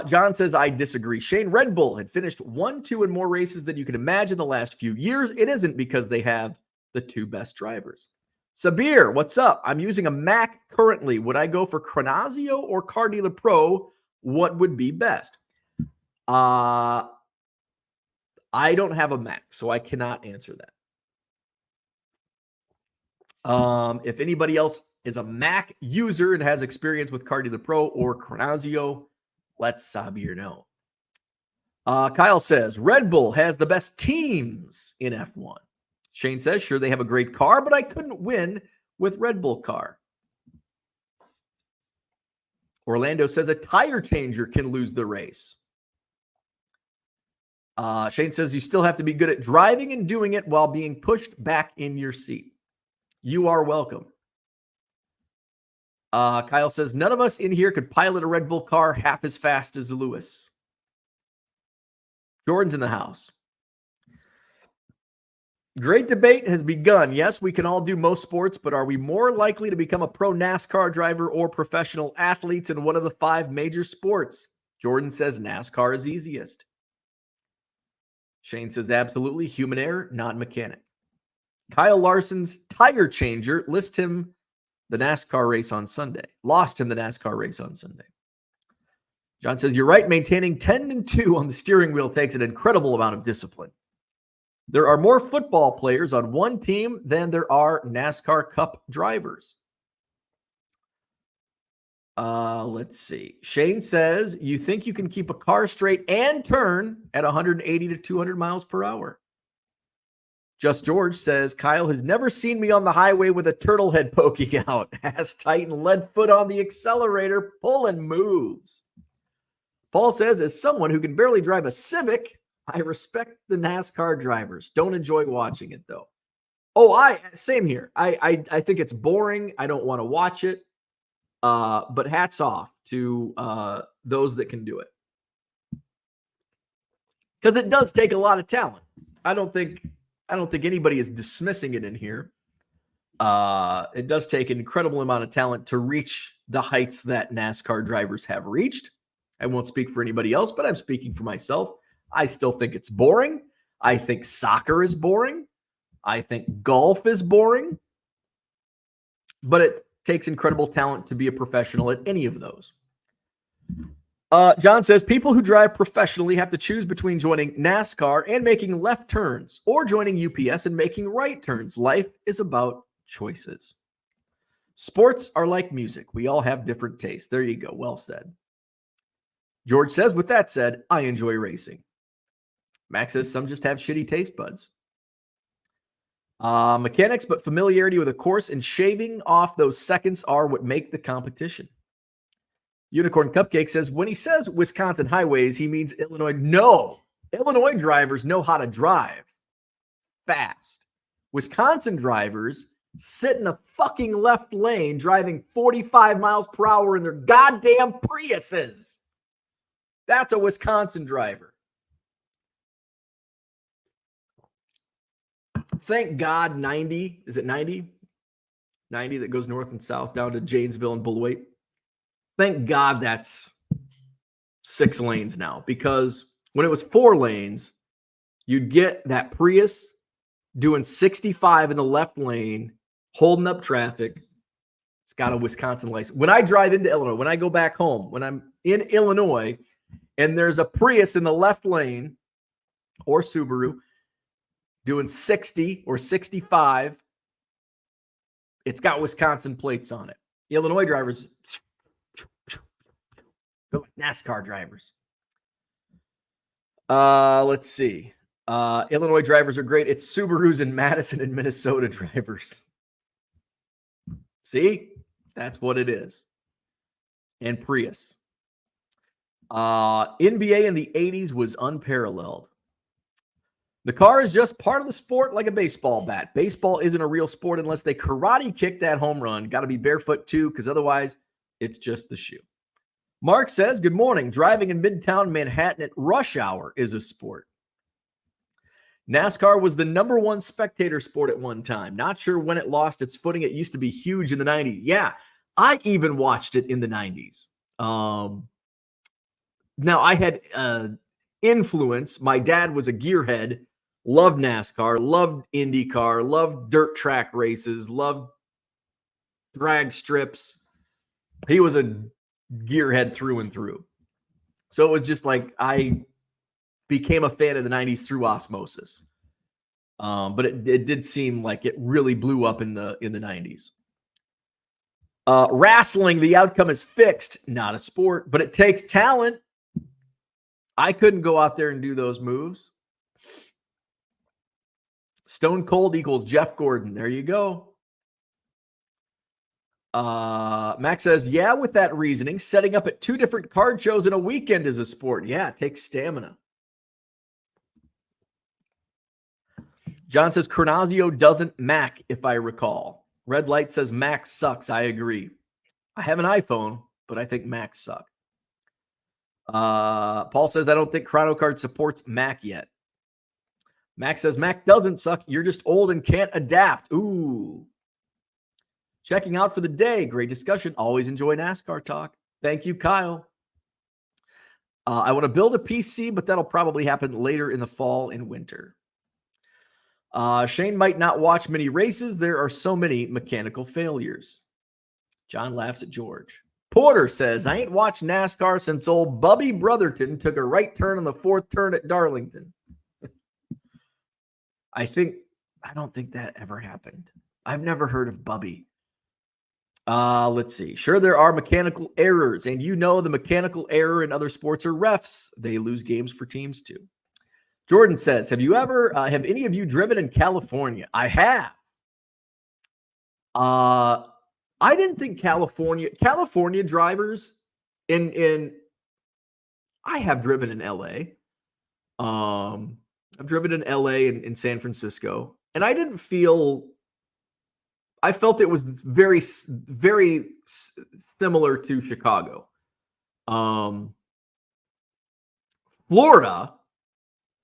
John says, I disagree. Shane, Red Bull had finished 1, 2, and more races than you can imagine the last few years. It isn't because they have the 2 best drivers. Sabir, what's up? I'm using a Mac currently. Would I go for Chronazio or Car Dealer Pro? What would be best? I don't have a Mac, so I cannot answer that. If anybody else is a Mac user and has experience with Car Dealer Pro or Chronazio, let Sabir know. Kyle says, Red Bull has the best teams in F1. Shane says, sure, they have a great car, but I couldn't win with Red Bull car. Orlando says, a tire changer can lose the race. Shane says, you still have to be good at driving and doing it while being pushed back in your seat. You are welcome. Kyle says, none of us in here could pilot a Red Bull car half as fast as Lewis. Jordan's in the house. Great debate has begun. Yes, we can all do most sports, but are we more likely to become a pro NASCAR driver or professional athletes in one of the 5 major sports? Jordan says NASCAR is easiest. Shane says, absolutely. Human error, not mechanic. Kyle Larson's tire changer lost him the NASCAR race on Sunday. John says, you're right. Maintaining 10-2 on the steering wheel takes an incredible amount of discipline. There are more football players on one team than there are NASCAR Cup drivers. Let's see. Shane says, you think you can keep a car straight and turn at 180 to 200 miles per hour. Just George says, Kyle has never seen me on the highway with a turtle head poking out. Ass tight and lead foot on the accelerator, pulling moves. Paul says, as someone who can barely drive a Civic, I respect the NASCAR drivers. Don't enjoy watching it, though. Oh, same here. I think it's boring. I don't want to watch it. But hats off to those that can do it. Because it does take a lot of talent. I don't think anybody is dismissing it in here. It does take an incredible amount of talent to reach the heights that NASCAR drivers have reached. I won't speak for anybody else, but I'm speaking for myself. I still think it's boring. I think soccer is boring. I think golf is boring. But it takes incredible talent to be a professional at any of those. John says people who drive professionally have to choose between joining NASCAR and making left turns or joining UPS and making right turns. Life is about choices. Sports are like music. We all have different tastes. There you go. Well said. George says, with that said, I enjoy racing. Max says some just have shitty taste buds. Mechanics, but familiarity with a course and shaving off those seconds are what make the competition. Unicorn Cupcake says, when he says Wisconsin highways, he means Illinois. No, Illinois drivers know how to drive fast. Wisconsin drivers sit in a fucking left lane driving 45 miles per hour in their goddamn Priuses. That's a Wisconsin driver. Thank God 90, is it 90? 90 that goes north and south down to Janesville and Beloit. Thank God that's 6 lanes now, because when it was 4 lanes, you'd get that Prius doing 65 in the left lane, holding up traffic. It's got a Wisconsin license. When I drive into Illinois, when I go back home, when I'm in Illinois and there's a Prius in the left lane or Subaru doing 60 or 65, it's got Wisconsin plates on it. Illinois drivers, NASCAR drivers. Let's see. Illinois drivers are great. It's Subarus in Madison and Minnesota drivers. See? That's what it is. And Prius. NBA in the 80s was unparalleled. The car is just part of the sport like a baseball bat. Baseball isn't a real sport unless they karate kick that home run. Got to be barefoot too, because otherwise it's just the shoe. Mark says, good morning. Driving in Midtown Manhattan at rush hour is a sport. NASCAR was the #1 spectator sport at one time. Not sure when it lost its footing. It used to be huge in the 90s. Yeah, I even watched it in the 90s. Now, I had influence. My dad was a gearhead, loved NASCAR, loved IndyCar, loved dirt track races, loved drag strips. He was a gearhead through and through. So it was just like I became a fan of the 90s through osmosis. But it did seem like it really blew up in the 90s. Wrestling, the outcome is fixed, not a sport, but it takes talent. I couldn't go out there and do those moves. Stone Cold equals Jeff Gordon. There you go. Max says, yeah, with that reasoning, setting up at 2 different card shows in a weekend is a sport. Yeah, it takes stamina. John says, Carnazio doesn't Mac, if I recall. Red Light says, Mac sucks. I agree. I have an iPhone, but I think Mac suck. Paul says, I don't think Chrono Card supports Mac yet. Mac says, Mac doesn't suck. You're just old and can't adapt. Ooh. Checking out for the day. Great discussion. Always enjoy NASCAR talk. Thank you, Kyle. I want to build a PC, but that'll probably happen later in the fall and winter. Shane might not watch many races. There are so many mechanical failures. John laughs at George. Porter says, I ain't watched NASCAR since old Bubby Brotherton took a right turn on the 4th turn at Darlington. I don't think that ever happened. I've never heard of Bubby. Let's see. Sure, there are mechanical errors, and you know the mechanical error in other sports are refs. They lose games for teams too. Jordan says, have any of you driven in California? I have. I didn't think California drivers I have driven in LA. I've driven in LA and in San Francisco, and I felt it was very, very similar to Chicago. Florida,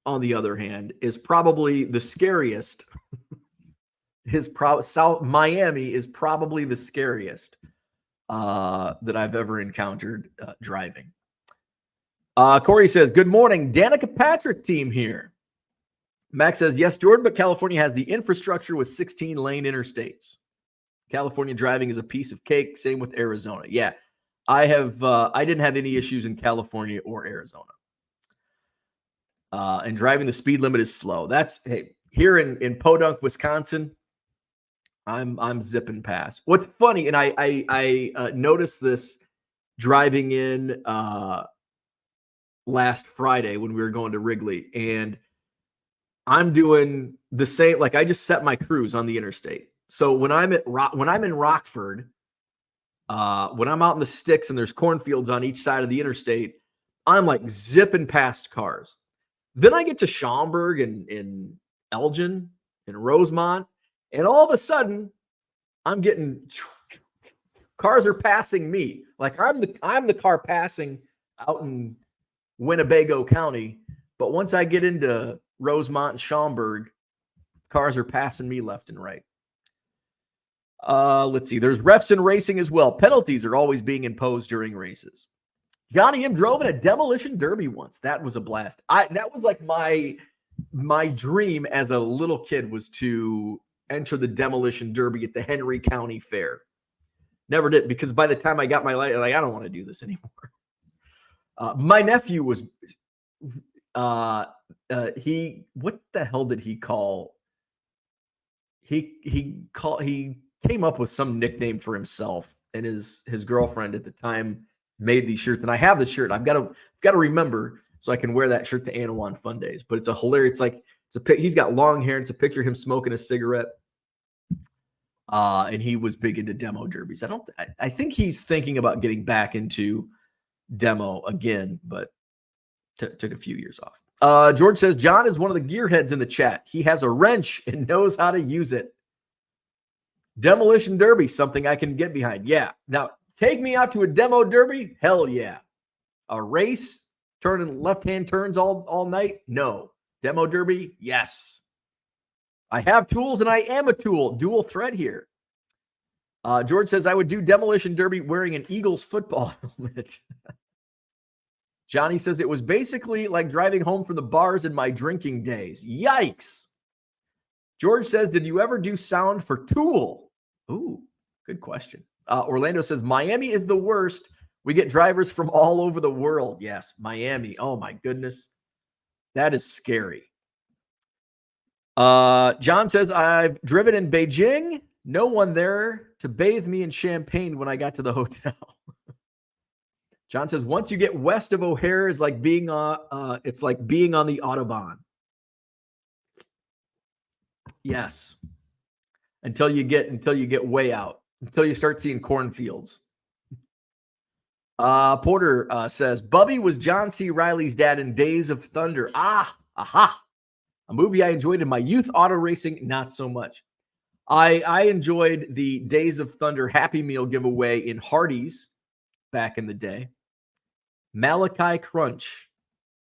on the other hand, is probably the scariest. Miami is probably the scariest that I've ever encountered driving. Corey says, good morning, Danica Patrick team here. Max says, yes, Jordan, but California has the infrastructure with 16 lane interstates. California driving is a piece of cake. Same with Arizona. Yeah. I didn't have any issues in California or Arizona. And driving the speed limit is slow. Here in Podunk, Wisconsin, I'm zipping past. What's funny, and I noticed this driving in last Friday when we were going to Wrigley, and I'm doing the same. Like, I just set my cruise on the interstate. So when I'm in Rockford, when I'm out in the sticks and there's cornfields on each side of the interstate, I'm like zipping past cars. Then I get to Schaumburg and Elgin and Rosemont, and all of a sudden, I'm getting cars are passing me. Like I'm the car passing out in Winnebago County, but once I get into Rosemont and Schaumburg, cars are passing me left and right. Let's see. There's refs in racing as well. Penalties are always being imposed during races. Johnny M drove in a demolition derby once. That was a blast. That was like my dream as a little kid, was to enter the demolition derby at the Henry County Fair. Never did, because by the time I got my license, like, I don't want to do this anymore. My nephew was what the hell did he call? He came up with some nickname for himself, and his girlfriend at the time made these shirts, and I have the shirt. I've got to remember so I can wear that shirt to Anawan Fun Days. But it's a hilarious, he's got long hair, and it's a picture of him smoking a cigarette. And he was big into demo derbies. I think he's thinking about getting back into demo again, but took a few years off. George says John is one of the gearheads in the chat. He has a wrench and knows how to use it. Demolition derby, something I can get behind. Yeah. Now, take me out to a demo derby? Hell yeah. A race, turning left-hand turns all night? No. Demo derby? Yes. I have tools and I am a tool. Dual threat here. George says I would do demolition derby wearing an Eagles football helmet. Johnny says it was basically like driving home from the bars in my drinking days. Yikes. George says, did you ever do sound for Tool? Ooh, good question. Orlando says, Miami is the worst. We get drivers from all over the world. Yes, Miami. Oh, my goodness. That is scary. John says, I've driven in Beijing. No one there to bathe me in champagne when I got to the hotel. John says, once you get west of O'Hare, it's like being on the Autobahn. Yes. Until you get way out, until you start seeing cornfields. Porter says, Bubby was John C. Reilly's dad in Days of Thunder. Aha. A movie I enjoyed in my youth. Auto racing, not so much. I enjoyed the Days of Thunder Happy Meal giveaway in Hardee's back in the day. Malachi Crunch.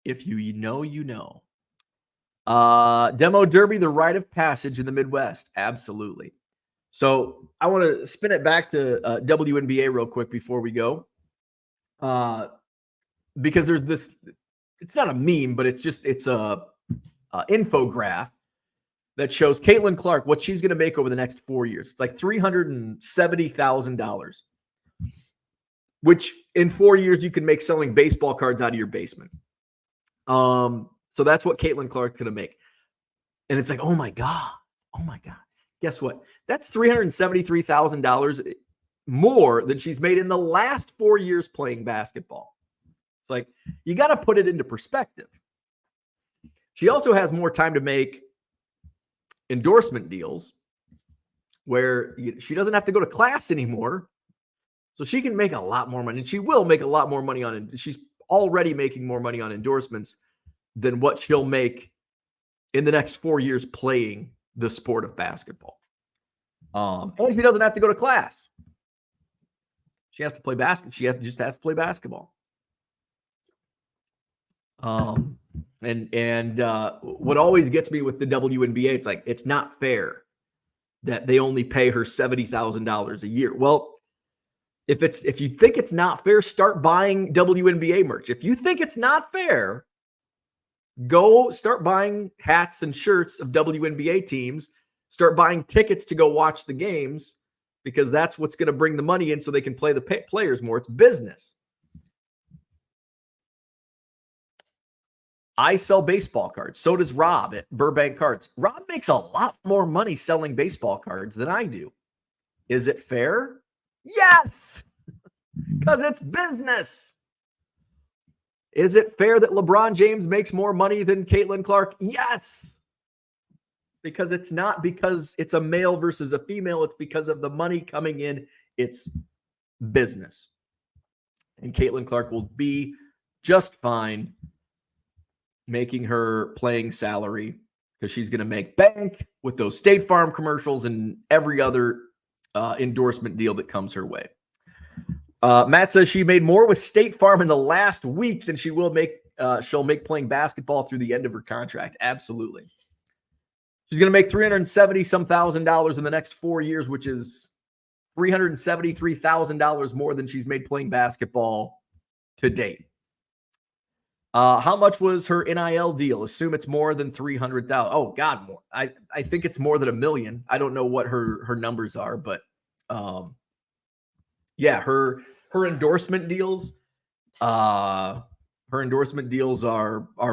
If you know, you know. Demo Derby, the rite of passage in the Midwest. Absolutely. So I want to spin it back to WNBA real quick before we go. Because there's this, it's not a meme, but it's a infograph that shows Caitlin Clark, what she's going to make over the next 4 years. It's like $370,000, which in 4 years you can make selling baseball cards out of your basement. So that's what Caitlin Clark's going to make. And it's like, oh my God. Guess what? That's $373,000 more than she's made in the last 4 years playing basketball. It's like, you got to put it into perspective. She also has more time to make endorsement deals where she doesn't have to go to class anymore. So she can make a lot more money, and she will make a lot more money on it. She's already making more money on endorsements than what she'll make in the next 4 years playing the sport of basketball. And she doesn't have to go to class. She has to play basketball. She just has to play basketball. And what always gets me with the WNBA, it's like, it's not fair that they only pay her $70,000 a year. Well, if you think it's not fair, start buying WNBA merch. If you think it's not fair, go start buying hats and shirts of WNBA teams. Start buying tickets to go watch the games. because that's what's going to bring the money in so they can play the players more. It's business. I sell baseball cards. So does Rob at Burbank Cards. Rob makes a lot more money selling baseball cards than I do. Is it fair? Yes, because it's business. Is it fair that LeBron James makes more money than Caitlin Clark? Yes. Because it's not because it's a male versus a female. It's because of the money coming in. It's business. And Caitlin Clark will be just fine making her playing salary because she's going to make bank with those State Farm commercials and every other endorsement deal that comes her way. Matt says she made more with State Farm in the last week than she'll make playing basketball through the end of her contract. Absolutely. She's going to make $370,000 in the next 4 years, which is $373,000 more than she's made playing basketball to date. How much was her NIL deal? Assume it's more than 300,000. Oh God, more. I think it's more than $1 million. I don't know what her numbers are, but yeah, her endorsement deals, are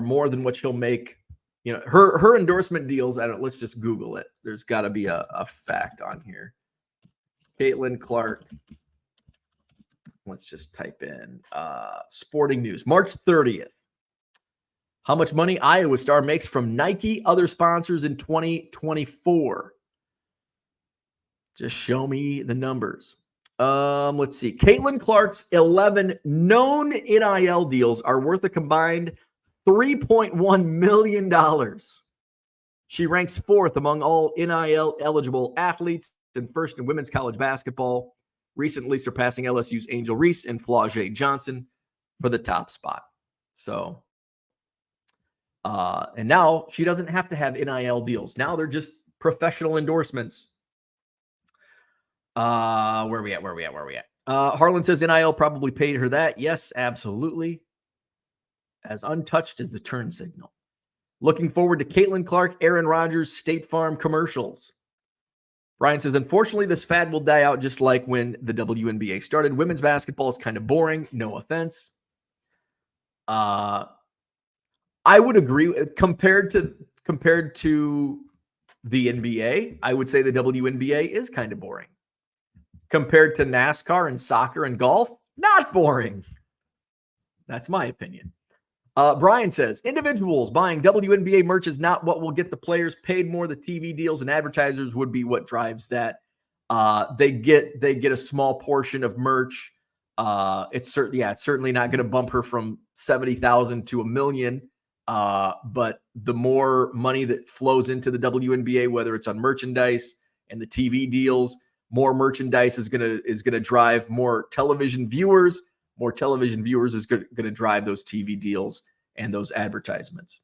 more than what she'll make. You know, her endorsement deals. Let's just Google it. There's got to be a fact on here. Caitlin Clark. Let's just type in sporting news. March 30th. How much money Iowa star makes from Nike, other sponsors in 2024? Just show me the numbers. Let's see. Caitlin Clark's 11 known NIL deals are worth a combined $3.1 million. She ranks 4th among all NIL eligible athletes and first in women's college basketball, recently surpassing LSU's Angel Reese and Flau'jae Johnson for the top spot. So, and now she doesn't have to have NIL deals. Now they're just professional endorsements. Where are we at? Harlan says NIL probably paid her that. Yes, absolutely. As untouched as the turn signal. Looking forward to Caitlin Clark, Aaron Rodgers, State Farm commercials. Brian says, unfortunately, this fad will die out just like when the WNBA started. Women's basketball is kind of boring. No offense. I would agree. Compared to the NBA, I would say the WNBA is kind of boring. Compared to NASCAR and soccer and golf, not boring. That's my opinion. Brian says, individuals buying WNBA merch is not what will get the players paid more. The TV deals and advertisers would be what drives that. They get a small portion of merch. It's certainly not going to bump her from 70,000 to $1 million. But the more money that flows into the WNBA, whether it's on merchandise and the TV deals, more merchandise is gonna drive more television viewers. More television viewers is going to drive those TV deals and those advertisements.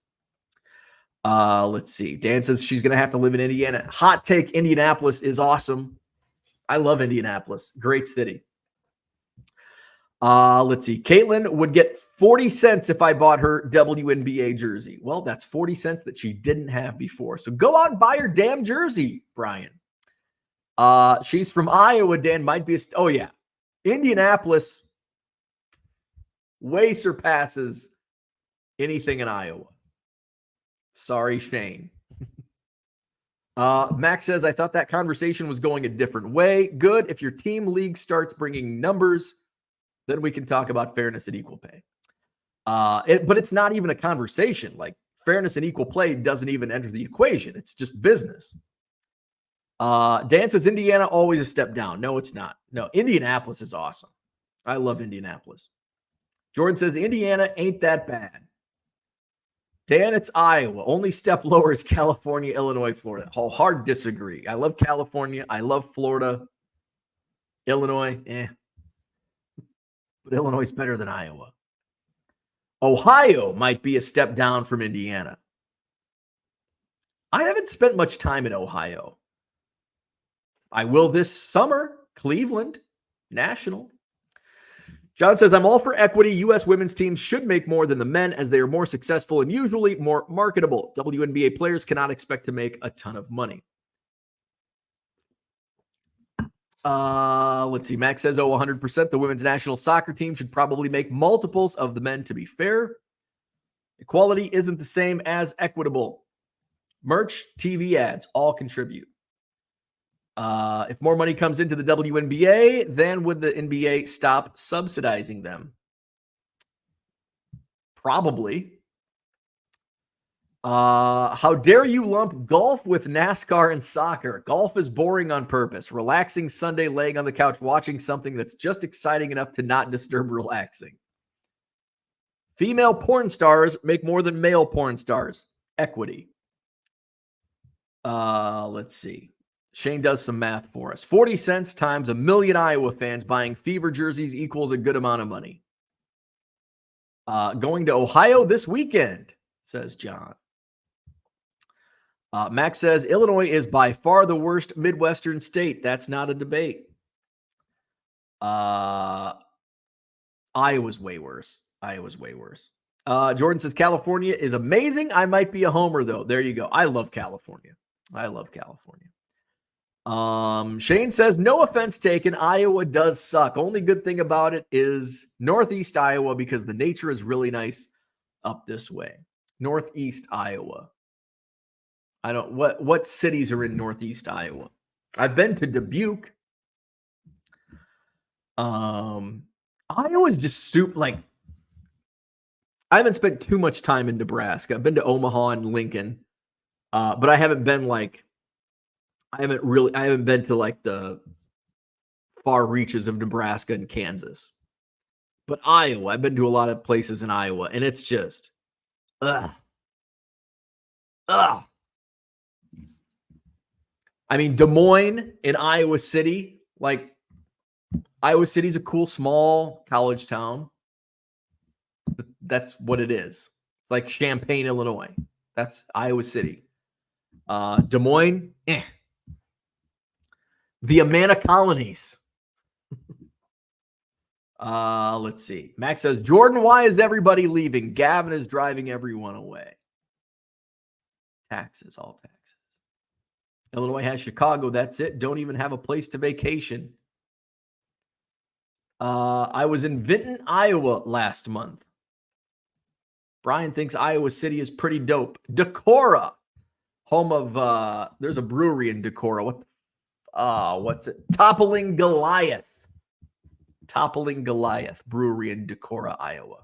Let's see. Dan says she's going to have to live in Indiana. Hot take, Indianapolis is awesome. I love Indianapolis. Great city. Let's see. Caitlin would get 40 cents if I bought her WNBA jersey. Well, that's 40 cents that she didn't have before. So go out and buy her damn jersey, Brian. She's from Iowa, Dan. Might be oh, yeah. Indianapolis way surpasses anything in Iowa. Sorry, Shane. Max says, I thought that conversation was going a different way. Good. If your team league starts bringing numbers, then we can talk about fairness and equal pay. But it's not even a conversation. Like, fairness and equal play doesn't even enter the equation. It's just business. Dan says, Indiana always a step down. No, it's not. No, Indianapolis is awesome. I love Indianapolis. Jordan says, Indiana ain't that bad. Dan, it's Iowa. Only step lower is California, Illinois, Florida. Hard disagree. I love California. I love Florida. Illinois, But Illinois is better than Iowa. Ohio might be a step down from Indiana. I haven't spent much time in Ohio. I will this summer. Cleveland, National. John says, I'm all for equity. U.S. women's teams should make more than the men as they are more successful and usually more marketable. WNBA players cannot expect to make a ton of money. Let's see. Max says, 100%. The women's national soccer team should probably make multiples of the men, to be fair. Equality isn't the same as equitable. Merch, TV ads, all contribute. If more money comes into the WNBA, then would the NBA stop subsidizing them? Probably. How dare you lump golf with NASCAR and soccer? Golf is boring on purpose. Relaxing Sunday laying on the couch watching something that's just exciting enough to not disturb relaxing. Female porn stars make more than male porn stars. Equity. Let's see. Shane does some math for us. 40 cents times 1 million Iowa fans buying Fever jerseys equals a good amount of money. Going to Ohio this weekend, says John. Max says, Illinois is by far the worst Midwestern state. That's not a debate. Iowa's way worse. Jordan says, California is amazing. I might be a homer, though. There you go. I love California. Shane says, no offense taken. Iowa does suck. Only good thing about it is Northeast Iowa because the nature is really nice up this way. Northeast Iowa. I don't what cities are in Northeast Iowa. I've been to Dubuque. Iowa's just super like I haven't spent too much time in Nebraska. I've been to Omaha and Lincoln. But I haven't been like I haven't been to like the far reaches of Nebraska and Kansas. But Iowa, I've been to a lot of places in Iowa, and it's just ugh. I mean, Des Moines in Iowa City, like Iowa City's a cool, small college town. But that's what it is. It's like Champaign, Illinois. That's Iowa City. Des Moines, The Amana Colonies. Let's see. Max says, Jordan, why is everybody leaving? Gavin is driving everyone away. Taxes, all taxes. Illinois has Chicago. That's it. Don't even have a place to vacation. I was in Vinton, Iowa last month. Brian thinks Iowa City is pretty dope. Decorah, home of, there's a brewery in Decorah. What's it? Toppling Goliath Brewery in Decorah, Iowa.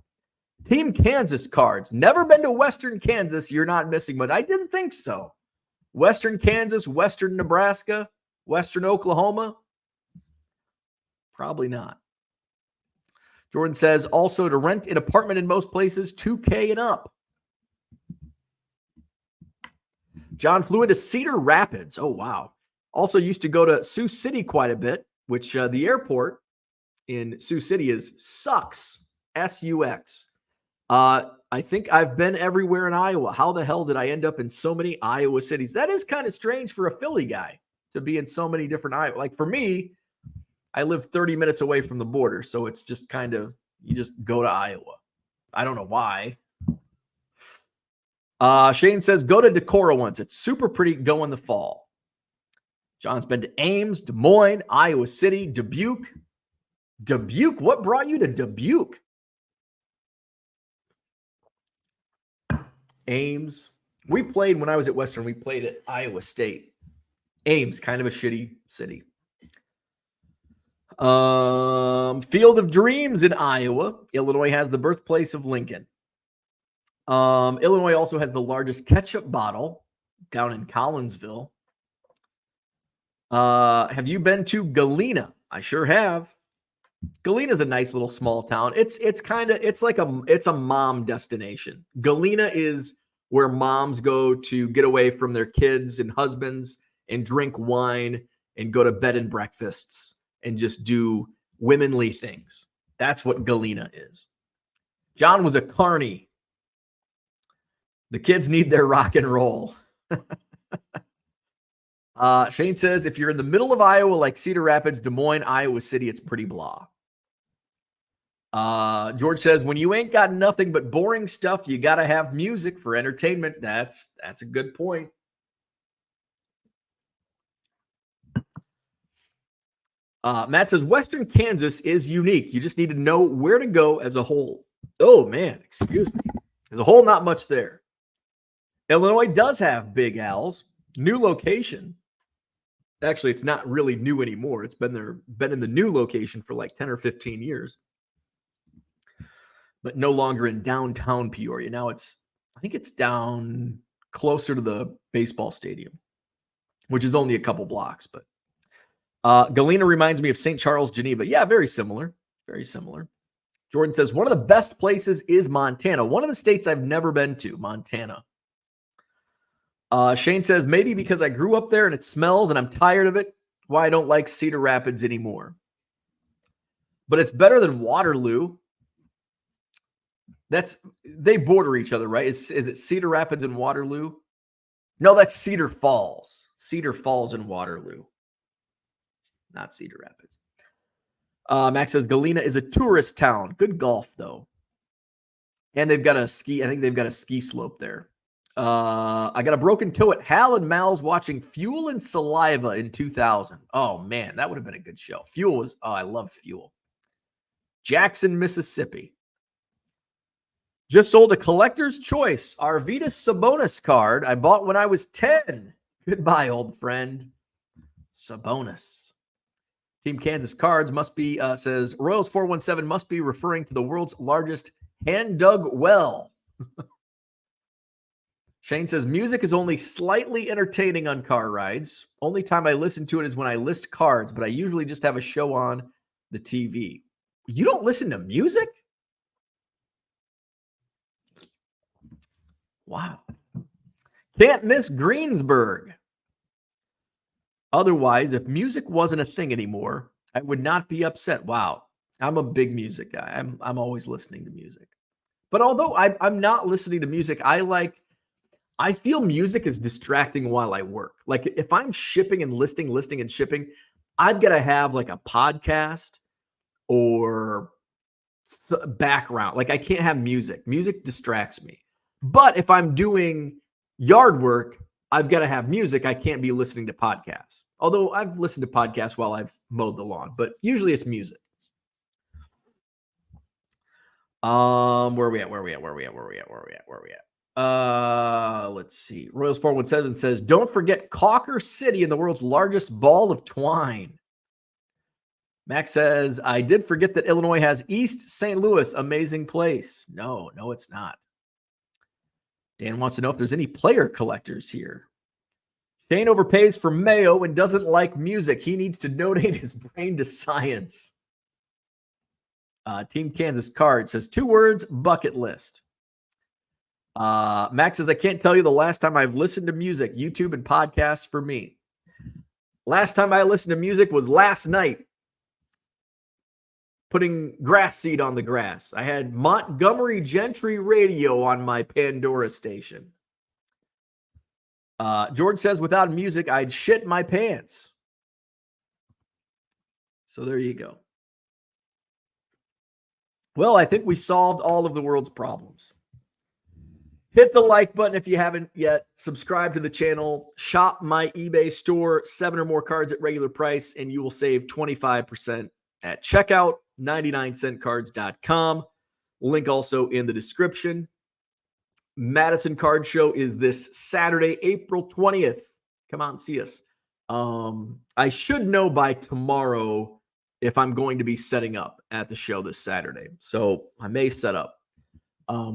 Team Kansas cards. Never been to Western Kansas. You're not missing, but I didn't think so. Western Kansas, Western Nebraska, Western Oklahoma. Probably not. Jordan says, also to rent an apartment in most places, $2K and up. John flew into Cedar Rapids. Oh, wow. Also used to go to Sioux City quite a bit, which the airport in Sioux City sucks. S-U-X. I think I've been everywhere in Iowa. How the hell did I end up in so many Iowa cities? That is kind of strange for a Philly guy to be in so many different Iowa. Like for me, I live 30 minutes away from the border, so it's just kind of, you just go to Iowa. I don't know why. Shane says, go to Decorah once. It's super pretty. Go in the fall. John's been to Ames, Des Moines, Iowa City, Dubuque. Dubuque? What brought you to Dubuque? Ames. We played when I was at Western. We played at Iowa State. Ames, kind of a shitty city. Field of Dreams in Iowa. Illinois has the birthplace of Lincoln. Illinois also has the largest ketchup bottle down in Collinsville. Have you been to Galena? I sure have. Galena's a nice little small town. It's a mom destination. Galena is where moms go to get away from their kids and husbands and drink wine and go to bed and breakfasts and just do womanly things. That's what Galena is. John was a carny. The kids need their rock and roll. Shane says, if you're in the middle of Iowa, like Cedar Rapids, Des Moines, Iowa City, it's pretty blah. George says, when you ain't got nothing but boring stuff, you got to have music for entertainment. That's a good point. Matt says, Western Kansas is unique. You just need to know where to go as a whole. Oh, man, excuse me. As a whole, not much there. Illinois does have Big Al's. New location. Actually, it's not really new anymore. It's been in the new location for like 10 or 15 years. But no longer in downtown Peoria. Now I think it's down closer to the baseball stadium, which is only a couple blocks. But Galena reminds me of St. Charles, Geneva. Yeah, very similar. Very similar. Jordan says, one of the best places is Montana. One of the states I've never been to, Montana. Shane says, maybe because I grew up there and it smells and I'm tired of it, why I don't like Cedar Rapids anymore. But it's better than Waterloo. They border each other, right? Is it Cedar Rapids and Waterloo? No, that's Cedar Falls. Cedar Falls and Waterloo. Not Cedar Rapids. Max says Galena is a tourist town. Good golf, though. And they've got I think they've got a ski slope there. I got a broken toe at Hal and Mal's watching Fuel and Saliva in 2000. Oh, man, that would have been a good show. I love Fuel. Jackson, Mississippi. Just sold a collector's choice Arvydas Sabonis card I bought when I was 10. Goodbye, old friend. Sabonis. Team Kansas Cards must be, says, Royals 417 must be referring to the world's largest hand-dug well. Shane says, music is only slightly entertaining on car rides. Only time I listen to it is when I list cards, but I usually just have a show on the TV. You don't listen to music? Wow. Can't miss Greensburg. Otherwise, if music wasn't a thing anymore, I would not be upset. Wow. I'm a big music guy. I'm always listening to music. But although I'm not listening to music, I feel music is distracting while I work. Like if I'm shipping and listing and shipping, I've got to have like a podcast or background. Like I can't have music. Music distracts me. But if I'm doing yard work, I've got to have music. I can't be listening to podcasts. Although I've listened to podcasts while I've mowed the lawn, but usually it's music. Where are we at? Let's see. Royals 417 says, don't forget Cawker City in the world's largest ball of twine. Max says, I did forget that Illinois has East St. Louis. Amazing place. No, it's not. Dan wants to know if there's any player collectors here. Shane overpays for Mayo and doesn't like music. He needs to donate his brain to science. Team Kansas Card says 2 words, bucket list. Max says, I can't tell you the last time I've listened to music, YouTube and podcasts for me. Last time I listened to music was last night. Putting grass seed on the grass. I had Montgomery Gentry radio on my Pandora station. George says, without music, I'd shit my pants. So there you go. Well, I think we solved all of the world's problems. Hit the like button if you haven't yet. Subscribe to the channel. Shop my eBay store. 7 or more cards at regular price, and you will save 25% at checkout. 99centcards.com. Link also in the description. Madison Card Show is this Saturday, April 20th. Come out and see us. I should know by tomorrow if I'm going to be setting up at the show this Saturday. So I may set up.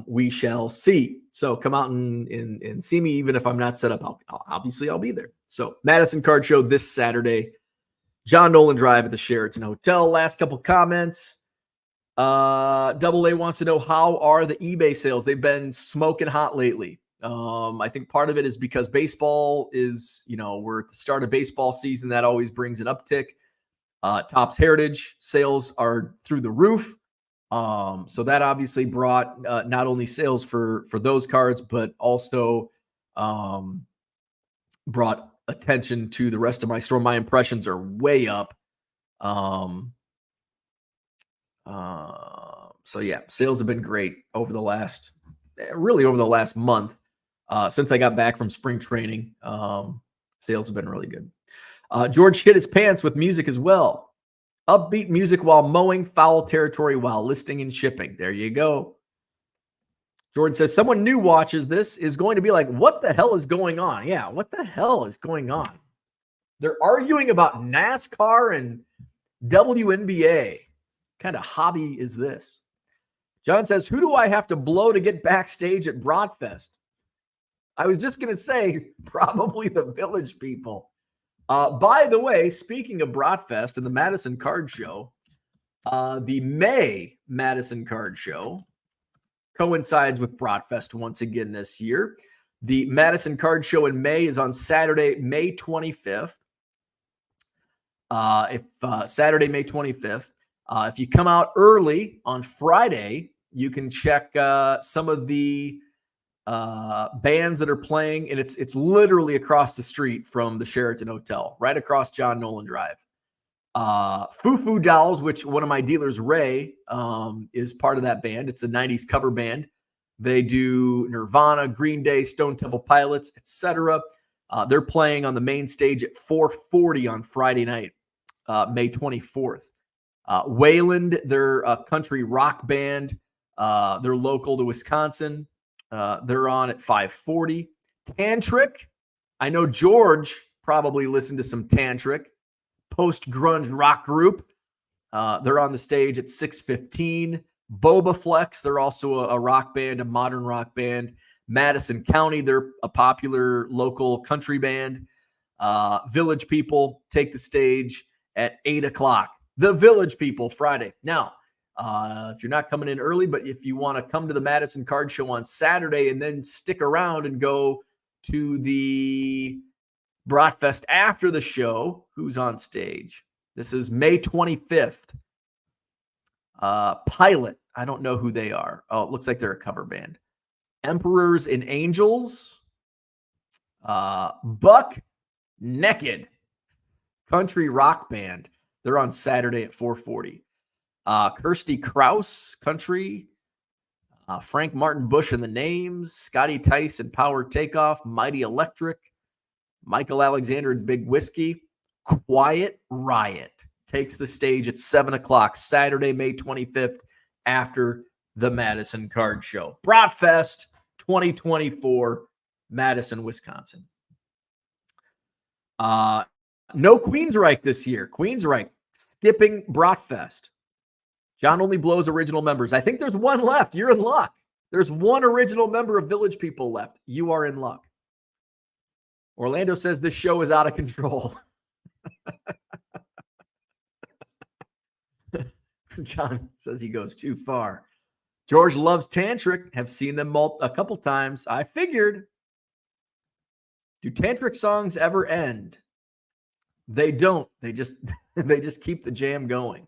We shall see. So come out and see me, even if I'm not set up. Obviously, I'll be there. So Madison Card Show this Saturday. John Nolen Drive at the Sheraton Hotel. Last couple comments. Double A wants to know, how are the eBay sales? They've been smoking hot lately. I think part of it is because baseball is, we're at the start of baseball season. That always brings an uptick. Topps Heritage sales are through the roof. So that obviously brought not only sales for those cards, but also brought attention to the rest of my store. My impressions are way up. So yeah, sales have been great over the last month. Since I got back from spring training, sales have been really good. George shit his pants with music as well. Upbeat music while mowing, foul territory while listing and shipping. There you go. Jordan says, someone new watches this is going to be like, what the hell is going on? Yeah, what the hell is going on? They're arguing about NASCAR and WNBA. What kind of hobby is this? John says, who do I have to blow to get backstage at Broadfest? I was just going to say, probably the Village people. By the way, speaking of Broadfest and the Madison Card Show, the May Madison Card Show coincides with Broadfest once again this year. The Madison Card Show in May is on Saturday, May 25th. Saturday, May 25th. If you come out early on Friday, you can check some of the bands that are playing, and it's literally across the street from the Sheraton Hotel, right across John Nolen Drive. Foo Foo Dolls, which one of my dealers, Ray, is part of that band. It's a 90s cover band. They do Nirvana, Green Day, Stone Temple Pilots, etc. They're playing on the main stage at 4:40 on Friday night, May 24th. Wayland, they're a country rock band. They're local to Wisconsin. They're on at 5:40. Tantric, I know George probably listened to some Tantric, post-grunge rock group. They're on the stage at 6:15. Boba Flex, they're also a rock band, a modern rock band. Madison County, they're a popular local country band. Village People take the stage at 8 o'clock. The Village People, Friday. Now, if you're not coming in early, but if you want to come to the Madison Card Show on Saturday and then stick around and go to the Broadfest after the show, who's on stage? This is May 25th. Pilot, I don't know who they are. Oh, it looks like they're a cover band. Emperors and Angels. Buck Naked, country rock band. They're on Saturday at 4:40. Kirsty Krause, country. Frank Martin Bush and the Names. Scotty Tyson, Power Takeoff. Mighty Electric. Michael Alexander and Big Whiskey. Quiet Riot takes the stage at 7 o'clock Saturday, May 25th, after the Madison Card Show. Broadfest 2024, Madison, Wisconsin. No Queensryche this year. Queensryche skipping Broadfest. John only blows original members. I think there's one left. You're in luck. There's one original member of Village People left. You are in luck. Orlando says this show is out of control. John says he goes too far. George loves Tantric. Have seen them a couple times. I figured. Do Tantric songs ever end? They don't. They just keep the jam going.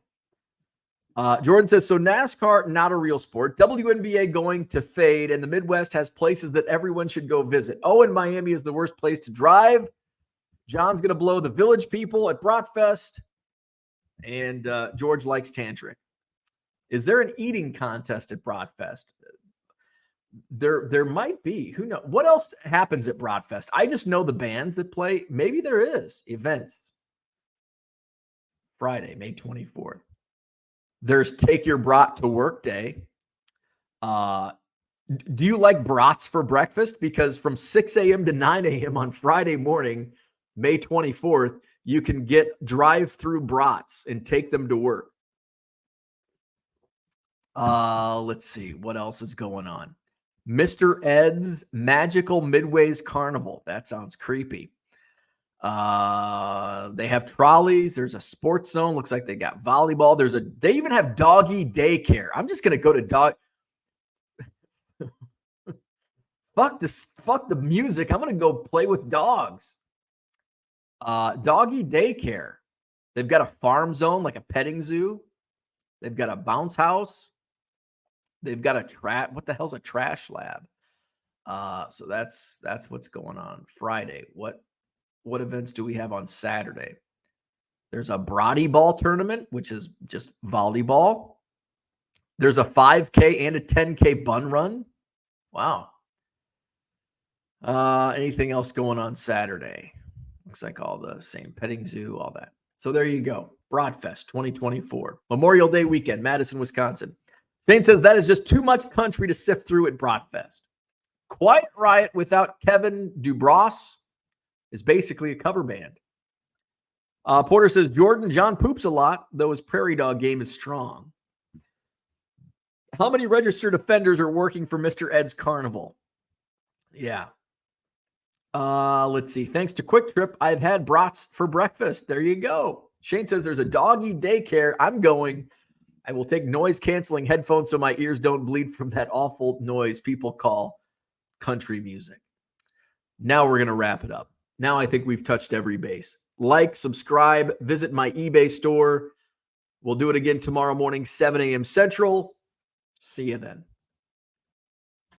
Jordan says, so NASCAR, not a real sport. WNBA going to fade, and the Midwest has places that everyone should go visit. Oh, and Miami is the worst place to drive. John's going to blow the Village People at Broadfest. And George likes Tantric. Is there an eating contest at Broadfest? There might be. Who knows? What else happens at Broadfest? I just know the bands that play. Maybe there is events. Friday, May 24th. There's Take Your Brat to Work Day. Do you like brats for breakfast? Because from 6 a.m. to 9 a.m. on Friday morning, May 24th, you can get drive-through brats and take them to work. Let's see. What else is going on? Mr. Ed's Magical Midways Carnival. That sounds creepy. They have trolleys. There's a sports zone. Looks like they got volleyball. They even have doggy daycare. I'm just going to go to dog. Fuck the music. I'm going to go play with dogs. Doggy daycare. They've got a farm zone, like a petting zoo. They've got a bounce house. They've got a what the hell's a trash lab? So that's what's going on Friday. What events do we have on Saturday? There's a Brody ball tournament, which is just volleyball. There's a 5K and a 10K bun run. Wow. Anything else going on Saturday? Looks like all the same petting zoo, all that. So there you go. Broadfest 2024. Memorial Day weekend, Madison, Wisconsin. Shane says that is just too much country to sift through at Broadfest. Quiet Riot without Kevin Dubross is basically a cover band. Porter says Jordan John poops a lot, though his prairie dog game is strong. How many registered offenders are working for Mr. Ed's Carnival? Yeah. Let's see. Thanks to Quick Trip, I've had brats for breakfast. There you go. Shane says there's a doggy daycare. I'm going. I will take noise-canceling headphones so my ears don't bleed from that awful noise people call country music. Now we're going to wrap it up. Now I think we've touched every base. Like, subscribe, visit my eBay store. We'll do it again tomorrow morning, 7 a.m. Central. See you then.